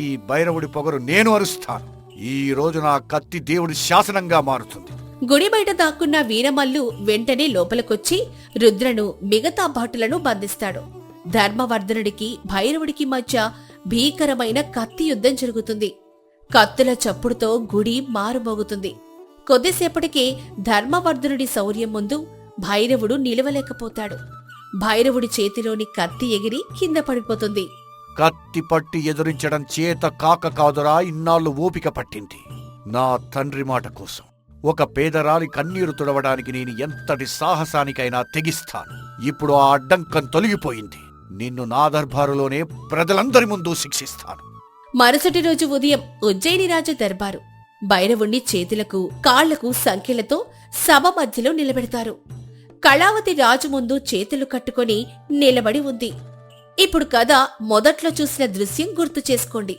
ఈ భైరవుడి పొగరు నేను అరుస్తాను. ఈ రోజు నా కత్తి దేవుడి శాసనంగా మారుతుంది. గుడి బయట దాక్కున్న వీరమల్లు వెంటనే లోపలికొచ్చి రుద్రను మిగతా భటులను బంధిస్తాడు. ధర్మవర్ధనుడికి భైరవుడికి మధ్య భీకరమైన కత్తి యుద్ధం జరుగుతుంది. కత్తుల చప్పుడుతో గుడి మారుమోగుతుంది. కొద్దిసేపటికే ధర్మవర్ధనుడి శౌర్యం ముందు భైరవుడు నిలవలేకపోతాడు. భైరవుడి చేతిలోని కత్తి ఎగిరి కింద పడిపోతుంది. కత్తి పట్టి ఎదురించడం చేత కాక కాదురా ఇన్నాళ్ళు ఓపిక పట్టింది. నా తండ్రి మాట కోసం ఒక పేదరాలి కన్నీరు తుడవడానికి నేను ఎంతటి సాహసానికైనా తెగిస్తాను. ఇప్పుడు ఆ అడ్డంకం తొలగిపోయింది. నిన్ను నా దర్బారులోనే ప్రజలందరి ముందు శిక్షిస్తాను. మరుసటి రోజు ఉదయం ఉజ్జయిని రాజు దర్బారు. భైరవుణ్ణి చేతులకు కాళ్లకు సంఖ్యలతో సభ మధ్యలో నిలబెడతారు. కళావతి రాజు ముందు చేతులు కట్టుకొని నిలబడి ఉంది. ఇప్పుడు కథ మొదట్లో చూసిన దృశ్యం గుర్తు చేసుకోండి.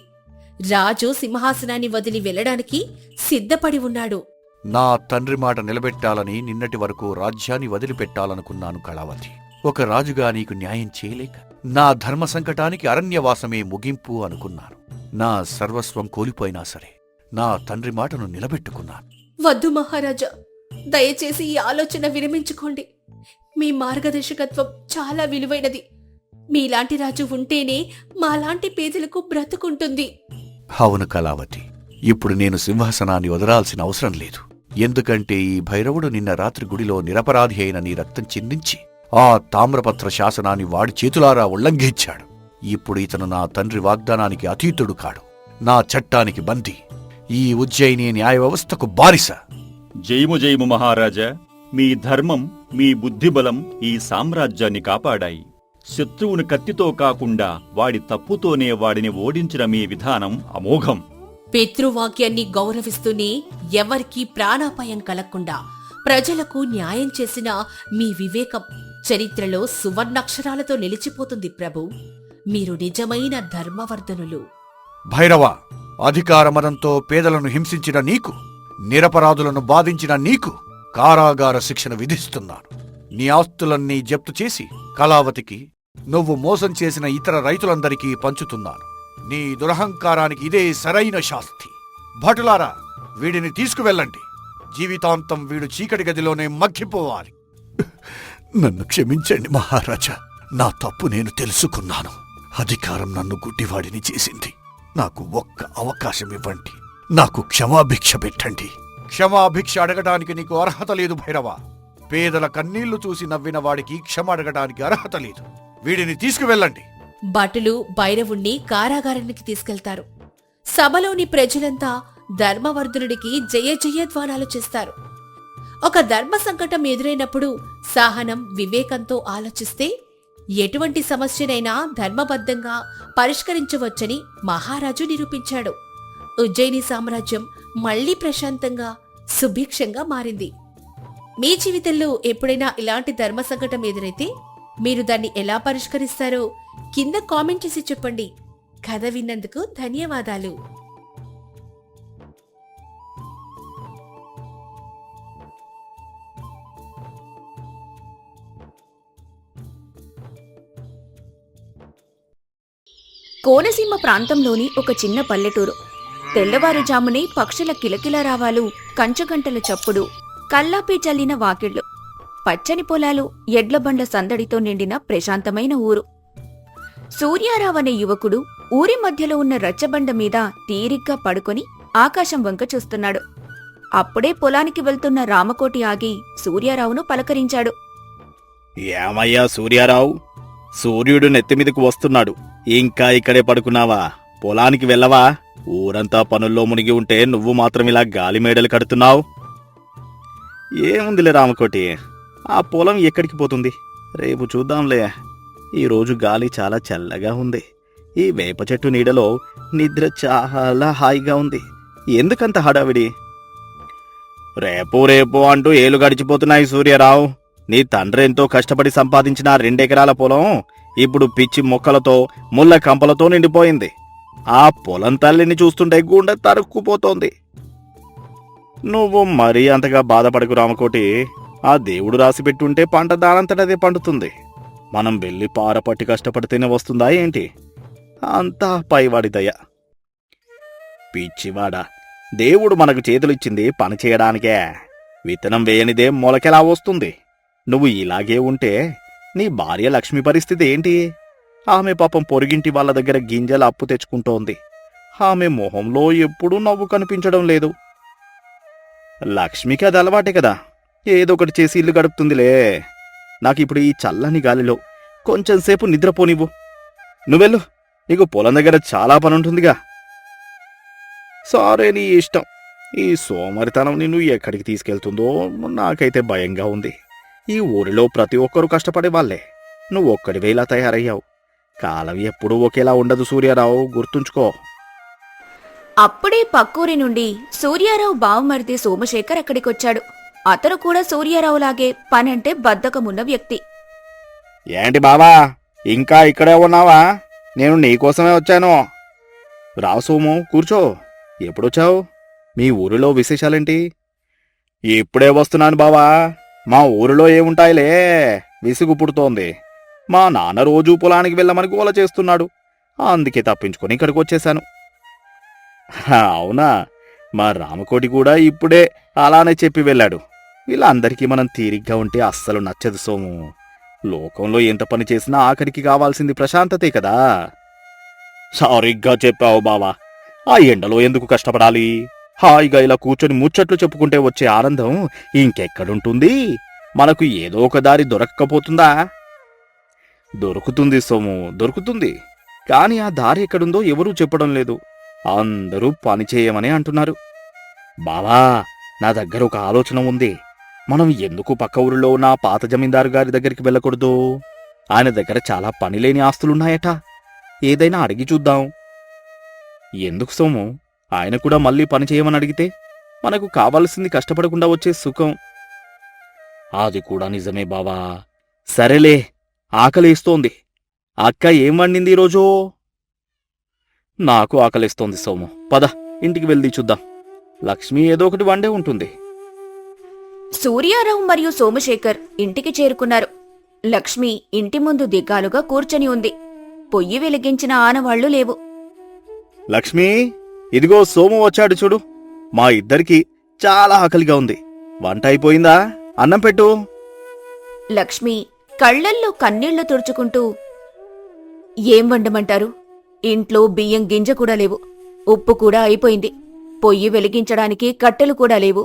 రాజు సింహాసనాన్ని వదిలి వెళ్లడానికి సిద్ధపడి ఉన్నాడు. నా తండ్రి మాట నిలబెట్టాలని నిన్నటి వరకు రాజ్యాన్ని వదిలిపెట్టాలనుకున్నాను కళావతి. ఒక రాజుగా నీకు న్యాయం చేయలేక నా ధర్మ సంకటానికి అరణ్యవాసమే ముగింపు అనుకున్నాను. నా సర్వస్వం కోల్పోయినా సరే నా తండ్రి మాటను నిలబెట్టుకున్నాను. వద్దు మహారాజా, దయచేసి ఈ ఆలోచన విరమించుకోండి. మీ మార్గదర్శకత్వం చాలా విలువైనది. మీలాంటి రాజు ఉంటేనే మాలాంటి పేదలకు బ్రతుకుంటుంది. అవును కళావతి, ఇప్పుడు నేను సింహాసనాన్ని వదలాల్సిన అవసరం లేదు. ఎందుకంటే ఈ భైరవుడు నిన్న రాత్రి గుడిలో నిరపరాధి అయిన నీ రక్తం చిందించి ఆ తామ్రపత్ర శాసనాన్ని వాడి చేతులారా ఉల్లంఘించాడు. ఇప్పుడు ఇతను నా తండ్రి వాగ్దానానికి అతీతుడు కాడు, నా చట్టానికి బందీ, ఈ ఉజ్జయిని న్యాయ వ్యవస్థకు బారిస. జయము జయము మహారాజా. మీ ధర్మం, మీ బుద్ధిబలం ఈ సామ్రాజ్యాన్ని కాపాడాయి. శత్రువును కత్తితో కాకుండా వాడి తప్పుతోనే వాడిని ఓడించిన మీ విధానం అమోఘం. పితృవాక్యాన్ని గౌరవిస్తూనే ఎవరికీ ప్రాణాపాయం కలగకుండా ప్రజలకు న్యాయం చేసిన మీ వివేకం చరిత్రలో సువర్ణాక్షరాలతో నిలిచిపోతుంది ప్రభు. మీరు నిజమైన ధర్మవర్ధనులు. భైరవ, అధికారమదంతో పేదలను హింసించిన నీకు, నిరపరాధులను బాధించిన నీకు కారాగార శిక్షను విధిస్తున్నాను. నీ ఆస్తులన్నీ జప్తు చేసి కళావతికి, నువ్వు మోసం చేసిన ఇతర రైతులందరికీ పంచుతున్నాను. నీ దురహంకారానికి ఇదే సరైన శాస్తి. భటులారా, వీడిని తీసుకువెళ్ళండి. జీవితాంతం వీడు చీకటి గదిలోనే మగ్గిపోవాలి. నన్ను క్షమించండి మహారాజా, నా తప్పు నేను తెలుసుకున్నాను. అధికారం నన్ను గుడ్డివాడిని చేసింది. నాకు ఒక్క అవకాశం ఇవ్వండి. నాకు క్షమాభిక్ష పెట్టండి. క్షమాభిక్ష అడగడానికి నీకు అర్హత లేదు భైరవ. పేదల కన్నీళ్లు చూసి నవ్విన వాడికి క్షమ అడగడానికి అర్హత లేదు. వీడిని తీసుకువెళ్ళండి. భటులు భైరవుణ్ణి కారాగారానికి తీసుకెళ్తారు. సభలోని ప్రజలంతా ధర్మవర్ధనుడికి జయ జయధ్వానాలు చేస్తారు. ఒక ధర్మ సంకటం ఎదురైనప్పుడు సహనం, వివేకంతో ఆలోచిస్తే ఎటువంటి సమస్యనైనా ధర్మబద్ధంగా పరిష్కరించవచ్చని మహారాజు నిరూపించాడు. ఉజ్జయిని సామ్రాజ్యం మళ్లీ ప్రశాంతంగా, సుభిక్షంగా మారింది. మీ జీవితంలో ఎప్పుడైనా ఇలాంటి ధర్మ సంకటం ఎదురైతే మీరు దాన్ని ఎలా పరిష్కరిస్తారో కింద కామెంట్ చేసి చెప్పండి. కథ విన్నందుకు ధన్యవాదాలు. కోనసీమ ప్రాంతంలోని ఒక చిన్న పల్లెటూరు. తెల్లవారుజామునే పక్షుల కిలకిలరావాలు, కంచగంటల చప్పుడు, కల్లాపి చల్లిన వాకిళ్లు, పచ్చని పొలాలు, ఎడ్లబండ్ల సందడితో నిండిన ప్రశాంతమైన ఊరు. సూర్యారావు అనే యువకుడు ఊరి మధ్యలో ఉన్న రచ్చబండ మీద తీరిగ్గా పడుకొని ఆకాశం వంక చూస్తున్నాడు. అప్పుడే పొలానికి వెళ్తున్న రామకోటి ఆగి సూర్యారావును పలకరించాడు. ఏమయ్యా సూర్యారావు, సూర్యుడు నెత్తిమీదకు వస్తున్నాడు, ఇంకా ఇక్కడే పడుకున్నావా? పొలానికి వెళ్ళవా? ఊరంతా పనుల్లో మునిగి ఉంటే నువ్వు మాత్రం ఇలా గాలిమేడలు కడుతున్నావు. ఏముందిలే రామకోటి, ఆ పొలం ఎక్కడికి పోతుంది, రేపు చూద్దాంలే. ఈరోజు గాలి చాలా చల్లగా ఉంది. ఈ వేప చెట్టు నీడలో నిద్ర చాలా హాయిగా ఉంది. ఎందుకంత హడావిడి? రేపు రేపు అంటూ ఏలు గడిచిపోతున్నాయి సూర్యారావు. నీ తండ్రి ఎంతో కష్టపడి సంపాదించిన 2 ఎకరాల పొలం ఇప్పుడు పిచ్చి మొక్కలతో, ముళ్ళ కంపలతో నిండిపోయింది. ఆ పొలం తల్లిని చూస్తుంటే గుండె తరుక్కుపోతోంది. నువ్వు మరీ అంతగా బాధపడకు రామకోటి. ఆ దేవుడు రాసిపెట్టుంటే పంట దానంతటదే పండుతుంది. మనం వెళ్ళి పారపట్టి కష్టపడితేనే వస్తుందా ఏంటి? అంతా పైవాడి దయ. పిచ్చివాడా, దేవుడు మనకు చేతులిచ్చింది పని చేయడానికే. విత్తనం వేయనిదే మొలకెలా వస్తుంది? నువ్వు ఇలాగే ఉంటే నీ భార్య లక్ష్మి పరిస్థితి ఏంటి? ఆమె పాపం పొరుగింటి వాళ్ళ దగ్గర గింజలు అప్పు తెచ్చుకుంటోంది. ఆమె మొహంలో ఎప్పుడూ నవ్వు కనిపించడం లేదు. లక్ష్మికి అది అలవాటే కదా, ఏదొకటి చేసి ఇల్లు గడుపుతుందిలే. నాకిప్పుడు ఈ చల్లని గాలిలో కొంచెంసేపు నిద్రపోనివ్వు. నువ్వెళ్ళు, నీకు పొలం దగ్గర చాలా పనుంటుందిగా. సరే, నీ ఇష్టం. ఈ సోమరితనం నిన్ను ఎక్కడికి తీసుకెళ్తుందో నాకైతే భయంగా ఉంది. ఈ ఊరిలో ప్రతి ఒక్కరూ కష్టపడే వాళ్లే. నువ్వొక్కడివే ఇలా తయారయ్యావు. కాలం ఎప్పుడూ ఒకేలా ఉండదు సూర్యారావు, గుర్తుంచుకో. అప్పుడే పక్కూరి నుండి సూర్యారావు బావమరిది సోమశేఖర్ అక్కడికొచ్చాడు. అతను కూడా సూర్యారావులాగే పనంటే బద్ధకమున్న వ్యక్తి. ఏంటి బావా, ఇంకా ఇక్కడే ఉన్నావా? నేను నీకోసమే వచ్చాను. రా సోము, కూర్చో. ఎప్పుడొచ్చావు? మీ ఊరిలో విశేషాలేంటి? ఇప్పుడే వస్తున్నాను బావా. మా ఊరిలో ఏముంటాయిలే, విసుగు పుడుతోంది. మా నాన్న రోజూ పొలానికి వెళ్ళమని గోల చేస్తున్నాడు. అందుకే తప్పించుకొని ఇక్కడికి వచ్చేశాను. అవునా? మా రామకోటి కూడా ఇప్పుడే అలానే చెప్పి వెళ్ళాడు. వీళ్ళందరికీ మనం తీరిగ్గా ఉంటే అస్సలు నచ్చదు సోము. లోకంలో ఎంత పని చేసినా ఆఖరికి కావాల్సింది ప్రశాంతతే కదా. సరిగ్గా చెప్పావు బావా. ఆ ఎండలో ఎందుకు కష్టపడాలి? హాయిగా ఇలా కూర్చొని ముచ్చట్లు చెప్పుకుంటే వచ్చే ఆనందం ఇంకెక్కడుంటుంది? మనకు ఏదో ఒక దారి దొరక్కపోతుందా? దొరుకుతుంది సోము, దొరుకుతుంది. కాని ఆ దారి ఎక్కడుందో ఎవరూ చెప్పడం లేదు. అందరూ పని చేయమని అంటున్నారు. బావా, నా దగ్గర ఒక ఆలోచన ఉంది. మనం ఎందుకు పక్క ఊరిలో ఉన్న పాత జమీందారు గారి దగ్గరికి వెళ్ళకూడదు? ఆయన దగ్గర చాలా పనిలేని ఆస్తులున్నాయట. ఏదైనా అడిగి చూద్దాం. ఎందుకు సోము? ఆయన కూడా మళ్ళీ పని చేయమని అడిగితే మనకు కావాల్సింది కష్టపడకుండా వచ్చే సుఖం. అది కూడా నిజమే బావా. సరేలే, ఆకలేస్తోంది. అక్క ఏం వండింది ఈరోజు? నాకు ఆకలేస్తోంది సోము. పద, ఇంటికి వెళ్ది చూద్దాం. లక్ష్మి ఏదో ఒకటి వండే ఉంటుంది. సూర్యారావు మరియు సోమశేఖర్ ఇంటికి చేరుకున్నారు. లక్ష్మి ఇంటి ముందు దిగాలుగా కూర్చొని ఉంది. పొయ్యి వెలిగించిన ఆనవాళ్లు లేవు. లక్ష్మి, ఇదిగో సోము వచ్చాడు చూడు. మా ఇద్దరికి చాలా ఆకలిగా ఉంది. వంట అయిపోయిందా? అన్నం పెట్టు. లక్ష్మి కళ్లల్లో కన్నీళ్లు తుడుచుకుంటూ, ఏం వండమంటారు? ఇంట్లో బియ్యం గింజ కూడా లేవు, ఉప్పు కూడా అయిపోయింది, పొయ్యి వెలిగించడానికి కట్టెలు కూడా లేవు.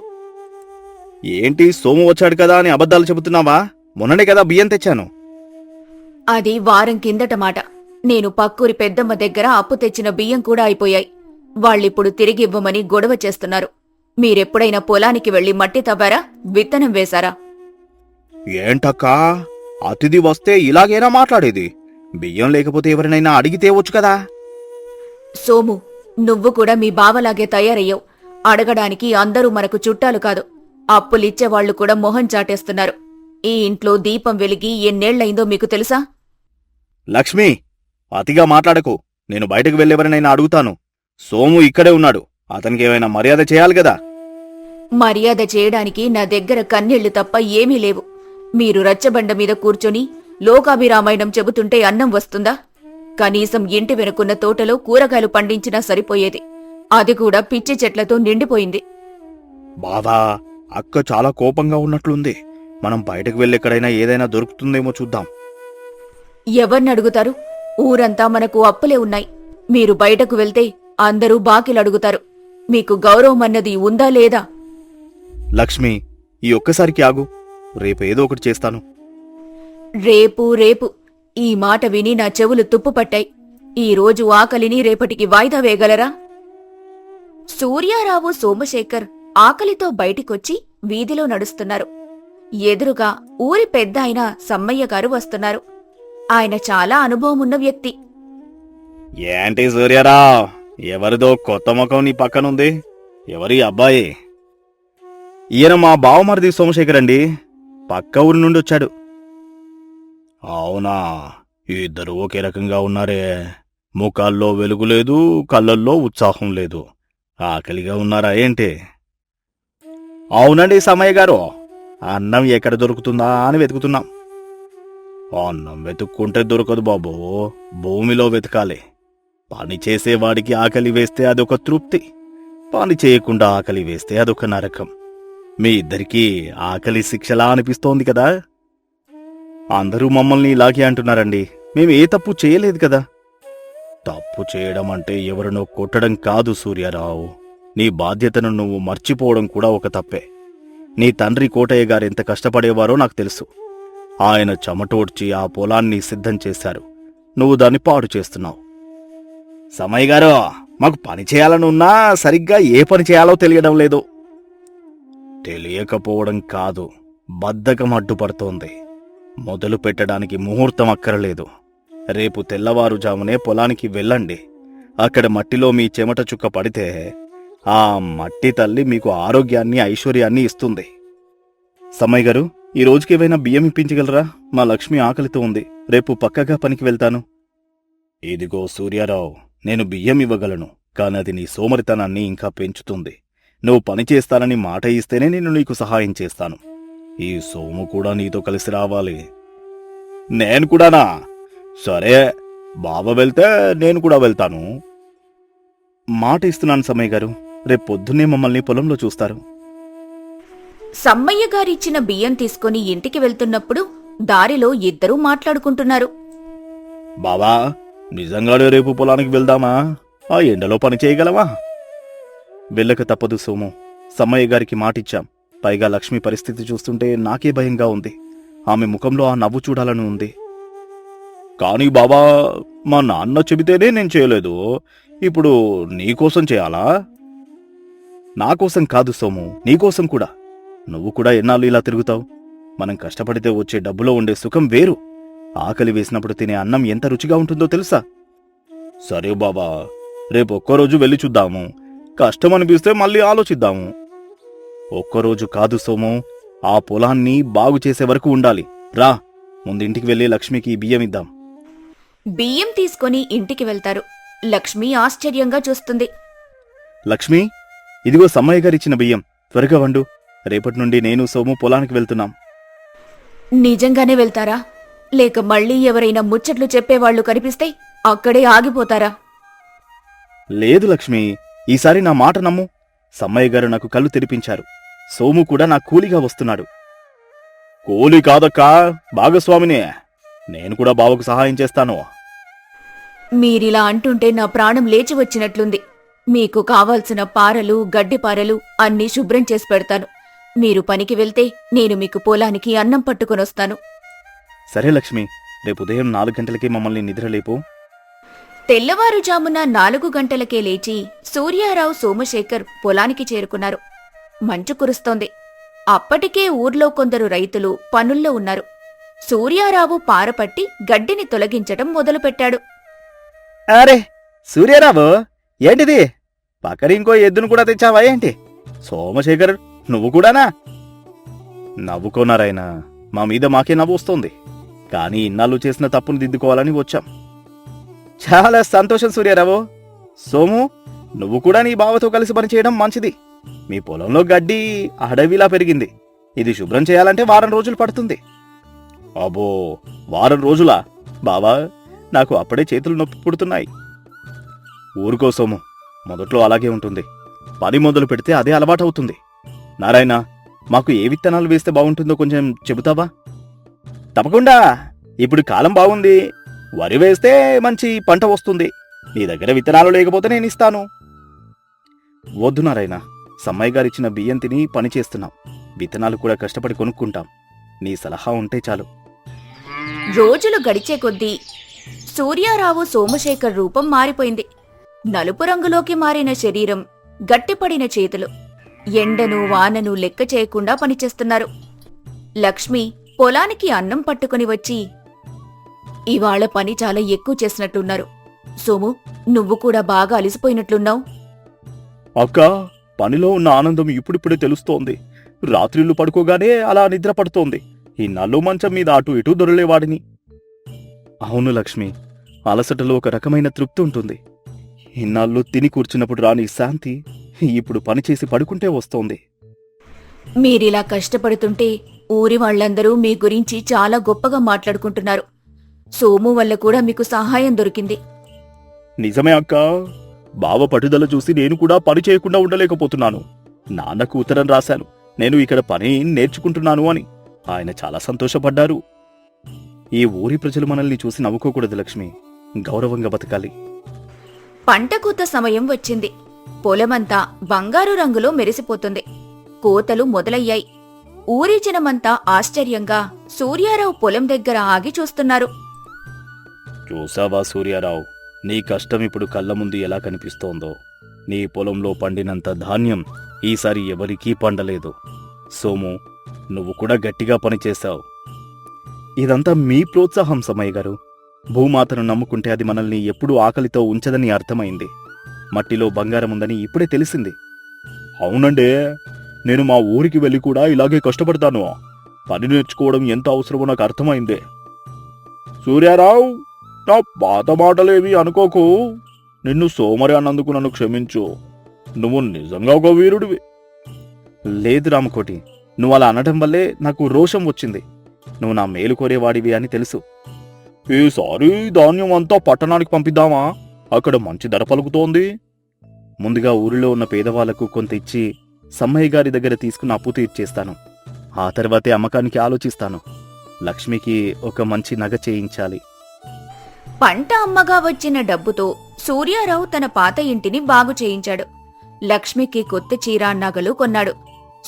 ఏంటి సోము వచ్చాడు కదా అని అబద్ధాలు చెబుతున్నావా? మొన్ననే కదా బియ్యం తెచ్చాను. అది వారం కిందట మాట. నేను పక్కూరి పెద్దమ్మ దగ్గర అప్పు తెచ్చిన బియ్యం కూడా అయిపోయాయి. వాళ్ళిప్పుడు తిరిగివ్వమని గొడవ చేస్తున్నారు. మీరెప్పుడైనా పొలానికి వెళ్లి మట్టి తవ్వారా, విత్తనం వేశారా? ఏంటక్కా, అతిథి వస్తే ఇలాగేనా మాట్లాడేది? బియ్యం లేకపోతే ఎవరినైనా అడిగితే వచ్చు కదా. సోము, నువ్వు కూడా మీ బావలాగే తయారయ్యావు. అడగడానికి అందరూ మనకు చుట్టాలు కాదు. అప్పులిచ్చేవాళ్లు కూడా మొహం చాటేస్తున్నారు. ఈ ఇంట్లో దీపం వెలిగి ఎన్నేళ్లయిందో మీకు తెలుసా? లక్ష్మి, అతిగా మాట్లాడకు. నేను బయటకు వెళ్ళెవరినైనా అడుగుతాను. సోము ఇక్కడే ఉన్నాడు. అతనికి ఏమైనా మర్యాద చేయాలి కదా. మర్యాద చేయడానికి నా దగ్గర కన్నీళ్లు తప్ప ఏమీ లేవు. మీరు రచ్చబండ మీద కూర్చొని లోకాభిరామాయణం చెబుతుంటే అన్నం వస్తుందా? కనీసం ఇంటి వెనుకున్న తోటలో కూరగాయలు పండించినా సరిపోయేది. అది కూడా పిచ్చి చెట్లతో నిండిపోయింది. బావా, అక్క చాలా కోపంగా ఉన్నట్లుంది. మనం బయటకు వెళ్ళెక్కడైనా ఏదైనా దొరుకుతుందేమో చూద్దాం. ఎవరినడుగుతారు? ఊరంతా మనకు అప్పులే ఉన్నాయి. మీరు బయటకు వెళ్తే అందరూ బాకిలడుగుతారు. మీకు గౌరవమన్నది ఉందా లేదా? లక్ష్మి, ఈ ఒక్కసారికి ఆగు. రేపేదో ఒకటి చేస్తాను. రేపు రేపు ఈ మాట విని నా చెవులు తుప్పుపట్టాయి. ఈ రోజు ఆకలిని రేపటికి వాయిదా వేయగలరా? సూర్యారావు, సోమశేఖర్ ఆకలితో బయటికొచ్చి వీధిలో నడుస్తున్నారు. ఎదురుగా ఊరి పెద్ద ఆయన సమ్మయ్య గారు వస్తున్నారు. ఆయన చాలా అనుభవమున్న వ్యక్తి. ఏంటి సూర్యారావు, ఎవరిదో కొత్త ముఖం నీ పక్కనుంది? ఎవరి అబ్బాయి? ఈయన మా బావమరిది సోమశేఖర్ అండి. పక్క ఊరి నుండి వచ్చాడు. అవునా, ఇద్దరు ఒకే రకంగా ఉన్నారే. ముఖాల్లో వెలుగు లేదు, కళ్ళల్లో ఉత్సాహం లేదు. ఆకలిగా ఉన్నారా ఏంటి? అవునండి సమ్మయ్య గారు, అన్నం ఎక్కడ దొరుకుతుందా అని వెతుకుతున్నాం. అన్నం వెతుక్కుంటే దొరకదు బాబు, భూమిలో వెతకాలి. పని చేసేవాడికి ఆకలి వేస్తే అదొక తృప్తి, పని చేయకుండా ఆకలి వేస్తే అదొక నరకం. మీ ఇద్దరికీ ఆకలి శిక్షలా అనిపిస్తోంది కదా. అందరూ మమ్మల్ని ఇలాగే అంటున్నారండి. మేము ఏ తప్పు చేయలేదు కదా. తప్పు చేయడం అంటే ఎవరినో కొట్టడం కాదు సూర్యారావు. నీ బాధ్యతను నువ్వు మర్చిపోవడం కూడా ఒక తప్పే. నీ తండ్రి కోటయ్య గారెంత కష్టపడేవారో నాకు తెలుసు. ఆయన చెమటోడ్చి ఆ పొలాన్ని సిద్ధం చేశారు. నువ్వు దాన్ని పాడు చేస్తున్నావు. సమయ్య గారు, మాకు పని చేయాలని ఉన్నా సరిగ్గా ఏ పని చేయాలో తెలియడం లేదు. తెలియకపోవడం కాదు, బద్ధకం అడ్డుపడుతోంది. మొదలు పెట్టడానికి ముహూర్తం అక్కరలేదు. రేపు తెల్లవారుజామునే పొలానికి వెళ్ళండి. అక్కడ మట్టిలో మీ చెమట చుక్క పడితే ఆ మట్టి తల్లి మీకు ఆరోగ్యాన్ని, ఐశ్వర్యాన్ని ఇస్తుంది. సమయ్య గారు, ఈ రోజుకి ఏవైనా బియ్యం ఇప్పించగలరా? మా లక్ష్మి ఆకలితో ఉంది. రేపు పక్కగా పనికి వెళ్తాను. ఇదిగో సూర్యారావు, నేను బియ్యం ఇవ్వగలను, కాని అది నీ సోమరితనాన్ని ఇంకా పెంచుతుంది. నువ్వు పని చేస్తానని మాట ఇస్తేనే నేను నీకు సహాయం చేస్తాను. ఈ సోము కూడా నీతో కలిసి రావాలి. నేను కూడానా? సరే, బావ వెళ్తే నేను కూడా వెళ్తాను. మాట ఇస్తున్నాను సమయ్య గారు. రేపు పొద్దున్నే మమ్మల్ని పొలంలో చూస్తారు. సమ్మయ్య గారిచ్చిన బియ్యం తీసుకుని ఇంటికి వెళ్తున్నప్పుడు దారిలో ఇద్దరూ మాట్లాడుకుంటున్నారు. బావా, నిజంగానే రేపు పొలానికి వెళ్దామా? ఆ ఎండలో పని చేయగలవా? వెళ్ళక తప్పదు సోము. సమ్మయ్య గారికి మాటిచ్చాం. పైగా లక్ష్మి పరిస్థితి చూస్తుంటే నాకే భయంగా ఉంది. ఆమె ముఖంలో ఆ నవ్వు చూడాలని ఉంది. కానీ బాబా, మా నాన్న చెబితేనే నేను చేయలేదు. ఇప్పుడు నీకోసం చేయాలా? నాకోసం కాదు సోము, నీకోసం కూడా. నువ్వు కూడా ఎన్నాళ్ళు ఇలా తిరుగుతావు? మనం కష్టపడితే వచ్చే డబ్బులో ఉండే సుఖం వేరు. ఆకలి వేసినప్పుడు తినే అన్నం ఎంత రుచిగా ఉంటుందో తెలుసా? సరే బాబా, రేపు ఒక్కరోజు వెళ్ళి చూద్దాము. కష్టం అనిపిస్తే మళ్ళీ ఆలోచిద్దాము. ఒక్కరోజు కాదు సోము, ఆ పొలాన్ని బాగు చేసే వరకు ఉండాలి. రా, ముందింటికి వెళ్ళి లక్ష్మికి బియ్యం ఇద్దాం. బియ్యం తీసుకుని ఇంటికి వెళ్తారు. లక్ష్మి ఆశ్చర్యంగా చూస్తుంది. లక్ష్మి, ఇదిగో సమ్మయ్య గారిచ్చిన బియ్యం. త్వరగా వండు. రేపటి నుండి నేను సోము పొలానికి వెళ్తున్నాం. నిజంగానే వెళ్తారా? లేక మళ్ళీ ఎవరైనా ముచ్చట్లు చెప్పేవాళ్లు కనిపిస్తే అక్కడే ఆగిపోతారా? లేదు లక్ష్మి, ఈసారి నా మాట నమ్ము. సమ్మయ్య గారు నాకు కళ్ళు తెరిపించారు. సోము కూడా నా కూలిగా వస్తున్నాడు. కూలి కాదక్కా, భాగస్వామినే. నేను కూడా బావకు సహాయం చేస్తాను. మీరిలా అంటుంటే నా ప్రాణం లేచి వచ్చినట్లుంది. మీకు కావాల్సిన పారలు, గడ్డిపారలు అన్నీ శుభ్రం చేసి పెడతాను. మీరు పనికి వెళ్తే నేను మీకు పొలానికి అన్నం పట్టుకొనొస్తాను. సరే లక్ష్మి, రేపు ఉదయం 4 గంటలకి మమ్మల్ని నిద్రలేపు. తెల్లవారుజామున 4 గంటలకే లేచి సూర్యారావు సోమశేఖర్ పొలానికి చేరుకున్నారు. మంచు కురుస్తోంది. అప్పటికే ఊర్లో కొందరు రైతులు పనుల్లో ఉన్నారు. సూర్యారావు పారపట్టి గడ్డిని తొలగించటం మొదలుపెట్టాడు. అరే సూర్యారావు, ఏంటిది? పక్కన ఇంకో ఎద్దును కూడా తెచ్చావా ఏంటి? సోమశేఖర్, నువ్వు కూడానా? నవ్వుకోనారాయన, మా మీద మాకే నవ్వు వస్తోంది. కానీ ఇన్నాళ్ళు చేసిన తప్పును దిద్దుకోవాలని వచ్చాం. చాలా సంతోషం సూర్యారావు. సోము, నువ్వు కూడా నీ బావతో కలిసి పనిచేయడం మంచిది. మీ పొలంలో గడ్డి అడవిలా పెరిగింది. ఇది శుభ్రం చేయాలంటే వారం రోజులు పడుతుంది. అబ్బో, వారం రోజులా? బావా, నాకు అప్పుడే చేతులు నొప్పి పుడుతున్నాయి. ఊరుకో సోము, మొదట్లో అలాగే ఉంటుంది. పని మొదలు పెడితే అదే అలవాటవుతుంది. నారాయణ, మాకు ఏ విత్తనాలు వేస్తే బాగుంటుందో కొంచెం చెబుతావా? తప్పకుండా. ఇప్పుడు కాలం బాగుంది. వరి వేస్తే మంచి పంట వస్తుంది. నీ దగ్గర విత్తనాలు లేకపోతే నేను ఇస్తాను. వద్దు నారాయణ, సమ్మయ్య గారిచ్చిన బియ్యం తిని పని చేస్తున్నాం. విత్తనాలు కూడా కష్టపడి కొనుక్కుంటాం. నీ సలహా ఉంటే చాలు. రోజులు గడిచే కొద్దీ సూర్యారావు సోమశేఖర్ రూపం మారిపోయింది. నలుపు రంగులోకి మారిన శరీరం, గట్టిపడిన చేతులు, ఎండను వానను లెక్క చేయకుండా పనిచేస్తున్నారు. లక్ష్మి పొలానికి అన్నం పట్టుకుని వచ్చి, ఇవాళ పని చాలా ఎక్కువ చేసినట్లున్నారు. సోము, నువ్వు కూడా బాగా అలిసిపోయినట్లున్నావు. అక్కా, పనిలో ఉన్న ఆనందం ఇప్పుడిప్పుడే తెలుస్తోంది. రాత్రిళ్ళు పడుకోగానే అలా నిద్ర పడుతోంది. ఈ నల్లు మంచం మీద అటు ఇటు దొరలేవాడిని. అవును లక్ష్మి, అలసటలో ఒక రకమైన తృప్తి ఉంటుంది. ఇన్నాళ్ళు తిని కూర్చున్నప్పుడు రాని శాంతి ఇప్పుడు పనిచేసి పడుకుంటే వస్తోంది. మీరిలా కష్టపడుతుంటే ఊరి వాళ్ళందరూ మీ గురించి చాలా గొప్పగా మాట్లాడుకుంటున్నారు. సోము వల్ల కూడా మీకు సహాయం దొరికింది. నిజమే అక్కా. బావ పట్టుదల చూసి నేను కూడా పని చేయకుండా ఉండలేకపోతున్నాను. నాన్నకు ఉత్తరం రాశాను, నేను ఇక్కడ పని నేర్చుకుంటున్నాను అని. ఆయన చాలా సంతోషపడ్డారు. ఈ ఊరి ప్రజలు మనల్ని చూసి నవ్వుకోకూడదు లక్ష్మి. గౌరవంగా బతకాలి. పంట కోత సమయం వచ్చింది. పొలమంతా బంగారు రంగులో మెరిసిపోతుంది. కోతలు మొదలయ్యాయి. ఊరి జనమంతా ఆశ్చర్యంగా సూర్యారావు పొలం దగ్గర ఆగి చూస్తున్నారు. చూసావా సూర్యారావు, నీ కష్టం ఇప్పుడు కళ్ళ ముందు ఎలా కనిపిస్తోందో. నీ పొలంలో పండినంత ధాన్యం ఈసారి ఎవరికీ పండలేదు. సోము, నువ్వు కూడా గట్టిగా పనిచేశావు. ఇదంతా మీ ప్రోత్సాహం సమ్మయ్య గారు. భూమాతను నమ్ముకుంటే అది మనల్ని ఎప్పుడూ ఆకలితో ఉంచదని అర్థమైంది. మట్టిలో బంగారం ఉందని ఇప్పుడే తెలిసింది. అవునండే, నేను మా ఊరికి వెళ్ళి కూడా ఇలాగే కష్టపడతాను. పని నేర్చుకోవడం ఎంత అవసరమో నాకు అర్థమైందే. సూర్యారావు, నా పాత మాటలేవి అనుకోకు. నిన్ను సోమరి అన్నందుకు నన్ను క్షమించు. నువ్వు నిజంగా ఒక వీరుడివి. లేదు రామకోటి, నువ్వు అలా అనడం వల్లే నాకు రోషం వచ్చింది. నువ్వు నా మేలు కోరేవాడివి అని తెలుసు. ఈసారి ధాన్యం అంతా పట్టణానికి పంపిద్దామా? అక్కడ మంచి ధర పలుకుతోంది. ముందుగా ఊరిలో ఉన్న పేదవాళ్లకు కొంత ఇచ్చి సమ్మయ్య గారి దగ్గర తీసుకున్న అప్పు తీర్చేస్తాను. ఆ తర్వాతే అమ్మకానికి ఆలోచిస్తాను. లక్ష్మికి ఒక మంచి నగ చేయించాలి. పంట అమ్మగా వచ్చిన డబ్బుతో సూర్యారావు తన పాత ఇంటిని బాగు చేయించాడు. లక్ష్మికి కొత్త చీర నగలు కొన్నాడు.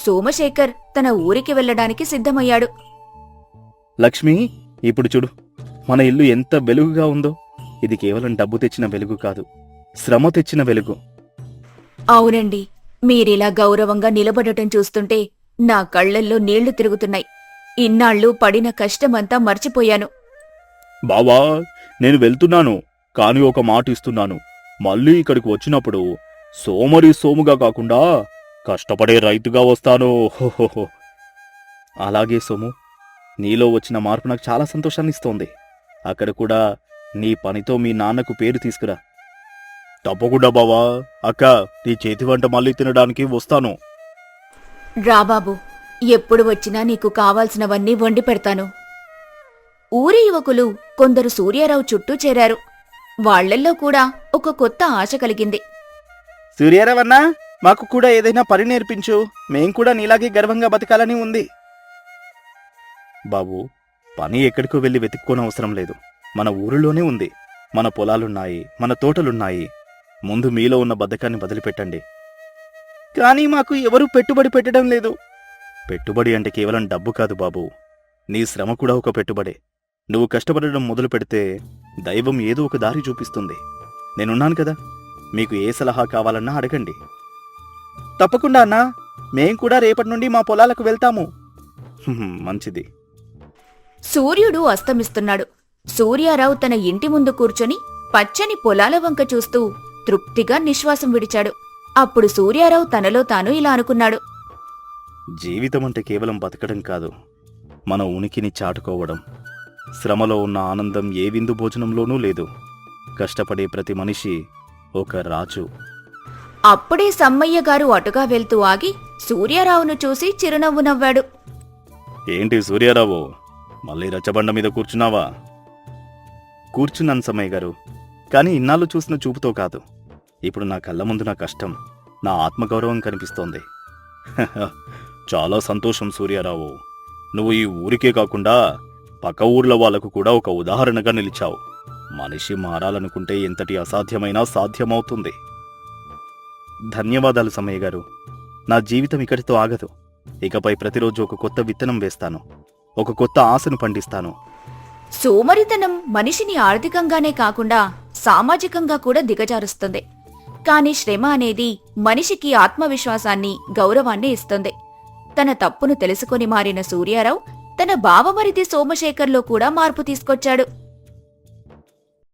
సోమశేఖర్ తన ఊరికి వెళ్లడానికి సిద్ధమయ్యాడు. లక్ష్మి, ఇప్పుడు చూడు, మన ఇల్లు ఎంత వెలుగుగా ఉందో. ఇది కేవలం డబ్బు తెచ్చిన వెలుగు కాదు, శ్రమ తెచ్చిన వెలుగు. అవునండి, మీరిలా గౌరవంగా నిలబడటం చూస్తుంటే నా కళ్లల్లో నీళ్లు తిరుగుతున్నాయి. ఇన్నాళ్ళు పడిన కష్టమంతా మర్చిపోయాను. బావా, నేను వెళ్తున్నాను, కాని ఒక మాట ఇస్తున్నాను. మళ్ళీ ఇక్కడికి వచ్చినప్పుడు సోమరి సోముగా కాకుండా కష్టపడే రైతుగా వస్తాను. హోహోహో. అలాగే సోము, నీలో వచ్చిన మార్పు నాకు చాలా సంతోషాన్ని ఇస్తోంది. అక్కడ కూడా నీ పనితో మీ నాన్నకు పేరు తీసుకురా. తప్పకుండా బావా. అక్క, నీ చేతి వంట మళ్ళీ తినడానికి వస్తాను. రాబాబు, ఎప్పుడు వచ్చినా నీకు కావాల్సినవన్నీ వండి పెడతాను. ఊరి యువకులు కొందరు సూర్యారావు చుట్టూ చేరారు. వాళ్లల్లో కూడా ఒక కొత్త ఆశ కలిగింది. సూర్యారావన్నా, మాకు కూడా ఏదైనా పని నేర్పించు. మేం కూడా నీలాగే గర్వంగా బతకాలని ఉంది. బాబు, పని ఎక్కడికో వెళ్ళి వెతుక్కోనవసరం లేదు. మన ఊరిలోనే ఉంది. మన పొలాలున్నాయి, మన తోటలున్నాయి. ముందు మీలో ఉన్న బద్ధకాన్ని వదిలిపెట్టండి. కానీ మాకు ఎవరూ పెట్టుబడి పెట్టడం లేదు. పెట్టుబడి అంటే కేవలం డబ్బు కాదు బాబు. నీ శ్రమ కూడా ఒక పెట్టుబడే. నువ్వు కష్టపడడం మొదలు పెడితే దైవం ఏదో ఒక దారి చూపిస్తుంది. నేనున్నాను కదా, మీకు ఏ సలహా కావాలన్నా అడగండి. తప్పకుండా అన్నా, మేం కూడా రేపటి నుండి మా పొలాలకు వెళ్తాము. మంచిది. సూర్యుడు అస్తమిస్తున్నాడు. సూర్యారావు తన ఇంటి ముందు కూర్చొని పచ్చని పొలాల వంక చూస్తూ తృప్తిగా నిశ్వాసం విడిచాడు. అప్పుడు సూర్యారావు తనలో తాను ఇలా అనుకున్నాడు. జీవితం అంటే కేవలం బతకడం కాదు, మన ఉనికిని చాటుకోవడం. శ్రమలో ఉన్న ఆనందం ఏ విందు భోజనంలోనూ లేదు. కష్టపడే ప్రతి మనిషి ఒక రాజు. అప్పుడే సమ్మయ్య గారు అటుగా వెళ్తూ ఆగి సూర్యారావును చూసి చిరునవ్వు నవ్వాడు. ఏంటి సూర్యారావు, మళ్ళీ రచ్చబండ మీద కూర్చున్నావా? కూర్చున్నాను సమ్మయ్య గారు, కానీ ఇన్నాళ్ళు చూసిన చూపుతో కాదు. ఇప్పుడు నా కళ్ళ ముందు నా కష్టం, నా ఆత్మగౌరవం కనిపిస్తోంది. చాలా సంతోషం సూర్యారావు. నువ్వు ఈ ఊరికే కాకుండా పక్క ఊర్ల వాళ్లకు కూడా ఒక ఉదాహరణగా నిలిచావు. మనిషి మారాలనుకుంటే ఎంతటి అసాధ్యమైనా సాధ్యమవుతుంది. ధన్యవాదాలు సమ్మయ్య గారు. నా జీవితం ఇక్కడితో ఆగదు. ఇకపై ప్రతిరోజు ఒక కొత్త విత్తనం వేస్తాను, ఒక కొత్త ఆశను పండిస్తాను. సోమరితనం మనిషిని ఆర్థికంగానే కాకుండా సామాజికంగా కూడా దిగజారుస్తుంది. కాని శ్రమ అనేది మనిషికి ఆత్మవిశ్వాసాన్ని, గౌరవాన్ని ఇస్తుంది. తన తప్పును తెలుసుకొని మారిన సూర్యారావు తన బావమరిది సోమశేఖర్లో కూడా మార్పు తీసుకొచ్చాడు.